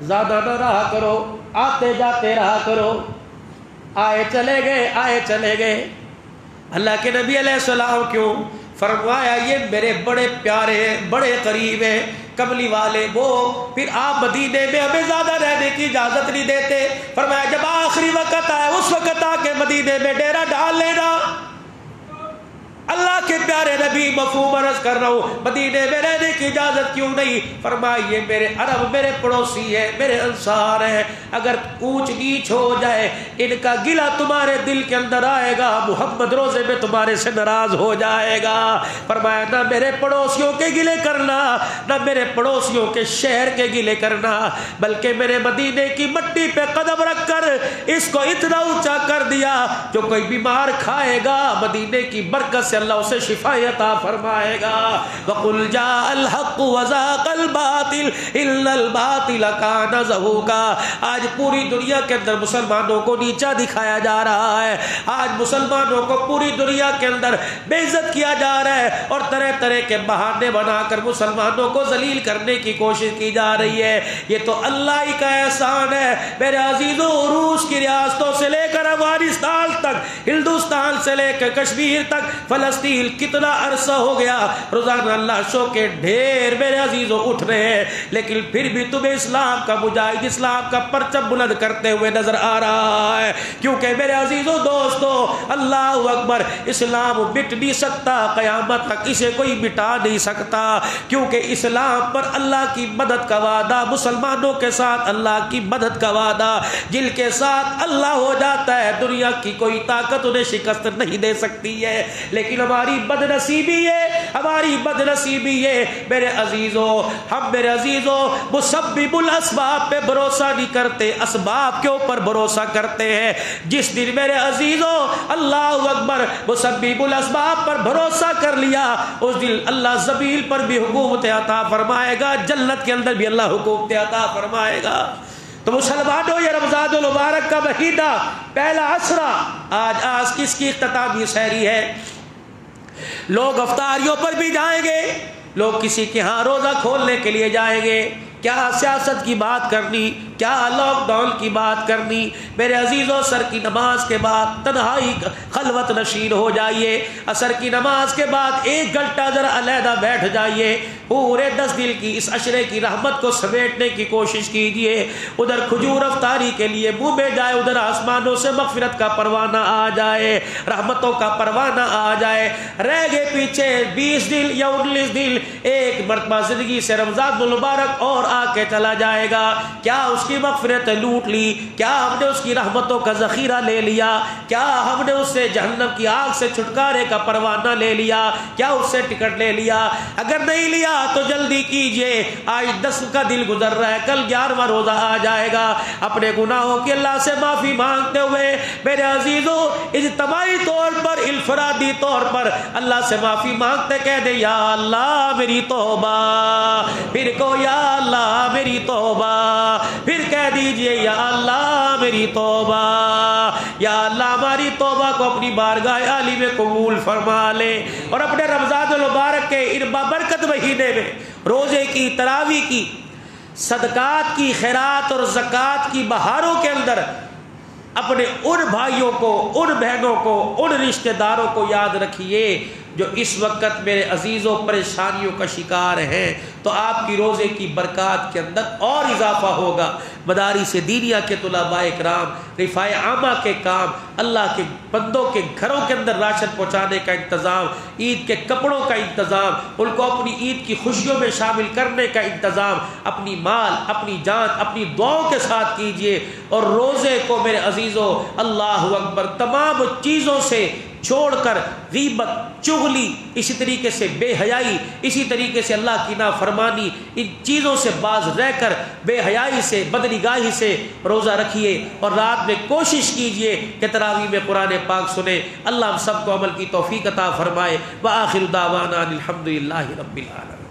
S1: زیادہ نہ رہا کرو، آتے جاتے رہا کرو۔ آئے چلے گئے، آئے چلے گئے۔ اللہ کے نبی علیہ السلام کیوں؟ فرمایا یہ میرے بڑے پیارے ہیں، بڑے قریب ہیں، کملی والے وہ، پھر آپ مدینے میں ہمیں زیادہ رہنے کی اجازت نہیں دیتے۔ فرمایا جب آخری وقت آئے اس وقت آ کے مدینے میں ڈیرا ڈال لینا۔ اللہ کے پیارے نبی، مفہوم عرض کر رہا ہوں، مدینے میں رہنے کی اجازت کیوں نہیں؟ فرمایا یہ میرے عرب، میرے پڑوسی ہیں، میرے انصار ہیں، اگر اونچ نیچ ہو جائے ان کا گلہ تمہارے دل کے اندر آئے گا، محمد روزے میں تمہارے سے ناراض ہو جائے گا۔ فرمایا نہ میرے پڑوسیوں کے گلے کرنا، نہ میرے پڑوسیوں کے شہر کے گلے کرنا، بلکہ میرے مدینے کی مٹی پہ قدم رکھ کر اس کو اتنا اونچا کر دیا، جو کوئی بیمار کھائے گا مدینے کی برکت سے اللہ اسے شفا عطا فرمائے گا۔ وَقُلْ جَاءَ الْحَقُّ وَزَاقَ الْبَاطِلُ إِنَّ الْبَاطِلَ كَانَ زَهُوقًا۔ آج پوری دنیا کے اندر مسلمانوں کو نیچا دکھایا جا رہا ہے، آج مسلمانوں کو پوری دنیا کے اندر بے عزت کیا جا رہا ہے، اور طرح طرح کے بہانے بنا کر مسلمانوں کو ذلیل کرنے کی کوشش کی جا رہی ہے۔ یہ تو اللہ ہی کا احسان ہے میرے عزیزوں۔ روس کی ریاستوں سے لے کر افغانستان تک، ہندوستان سے لے کر کشمیر تک، فلسطین کتنا عرصہ ہو گیا، روزانہ لاشوں کے ڈھیر میرے عزیزوں اٹھ رہے ہیں، لیکن پھر بھی تمہیں اسلام کا مجاہد، اسلام کا پرچم بلند کرتے ہوئے نظر آ رہا ہے۔ کیونکہ میرے عزیزوں دوستو، اللہ اکبر، اسلام مٹ نہیں سکتا، قیامت تک اسے کوئی مٹا نہیں سکتا، کیونکہ اسلام پر اللہ کی مدد کا وعدہ، مسلمانوں کے ساتھ اللہ کی مدد کا وعدہ، جن کے ساتھ اللہ ہو جاتا ہے دنیا کی کوئی طاقت انہیں شکست نہیں دے سکتی ہے۔ لیکن ہماری بد نصیبی ہے، ہماری بد نصیبی ہے میرے عزیزوں، ہم میرے عزیزوں مسبب الاسباب پہ بھروسہ نہیں کرتے، اسباب کے اوپر بھروسہ کرتے ہیں۔ جس دن میرے عزیزوں اللہ اکبر مسبب الاسباب پر بھروسہ کر لیا، اس دن اللہ زمین پر بھی حکومت عطا فرمائے گا، جنت کے اندر بھی اللہ حکومت عطا فرمائے گا۔ تو مسلمانوں، یہ رمضان المبارک کا مہینہ، پہلا عشرہ، آج کس کی اختتامی سحری ہے؟ لوگ افطاریوں پر بھی جائیں گے، لوگ کسی کے ہاں روزہ کھولنے کے لیے جائیں گے۔ کیا سیاست کی بات کرنی، کیا لاک ڈاؤن کی بات کرنی؟ میرے عزیزوں، عصر کی نماز کے بعد تنہائی خلوت نشین ہو جائیے، عصر کی نماز کے بعد 1 گھنٹہ ذرا علیحدہ بیٹھ جائیے، پورے 10 دن کی اس عشرے کی رحمت کو سمیٹنے کی کوشش کیجیے۔ ادھر کھجور افطاری کے لیے منہ میں جائے، ادھر آسمانوں سے مغفرت کا پروانہ آ جائے، رحمتوں کا پروانہ آ جائے۔ رہ گئے پیچھے 20 دن یا 19 دن، ایک مرتبہ زندگی سے رمضان المبارک اور آ کے چلا جائے گا۔ کیا اس کی مغفرت لوٹ لی؟ کیا ہم نے اس کی رحمتوں کا ذخیرہ لے لیا؟ کیا ہم نے اس سے جہنم کی آگ سے چھٹکارے کا پروانہ لے لیا؟ کیا اس سے ٹکٹ لے لیا؟ اگر نہیں لیا تو جلدی کیجئے، آج 10 کا دن گزر رہا ہے، کل 11واں روزہ آ جائے گا۔ اپنے گناہوں کی اللہ سے معافی مانگتے ہوئے میرے عزیزوں، اجتماعی طور پر، انفرادی طور پر اللہ سے معافی مانگتے کہہ دیں یا اللہ میری توبہ، پھر کو یا اللہ میری توبہ، پھر کہہ دیجئے یا اللہ میری توبہ، یا اللہ ہماری توبہ کو اپنی بارگاہ عالی میں قبول فرما لے، اور اپنے رمضان المبارک کے ان بابرکت مہینے میں روزے کی، تراویح کی، صدقات کی، خیرات اور زکوٰۃ کی بہاروں کے اندر اپنے ان بھائیوں کو، ان بہنوں کو، ان رشتہ داروں کو یاد رکھیے جو اس وقت میرے عزیزوں پریشانیوں کا شکار ہیں، تو آپ کی روزے کی برکات کے اندر اور اضافہ ہوگا۔ مدارس دینیہ کے طلباء کرام، رفاع عامہ کے کام، اللہ کے بندوں کے گھروں کے اندر راشن پہنچانے کا انتظام، عید کے کپڑوں کا انتظام، ان کو اپنی عید کی خوشیوں میں شامل کرنے کا انتظام اپنی مال، اپنی جان، اپنی دعاؤں کے ساتھ کیجئے۔ اور روزے کو میرے عزیزوں، اللہ اکبر، تمام چیزوں سے چھوڑ کر غیبت، چغلی، اسی طریقے سے بے حیائی، اسی طریقے سے اللہ کی نافرمانی، ان چیزوں سے باز رہ کر بے حیائی سے، بدنگاہی سے روزہ رکھیے، اور رات میں کوشش کیجئے کہ تراویح میں قرآن پاک سنیں۔ اللہ ہم سب کو عمل کی توفیق عطا فرمائے۔ وآخر دعوانا الحمدللہ رب العالمین۔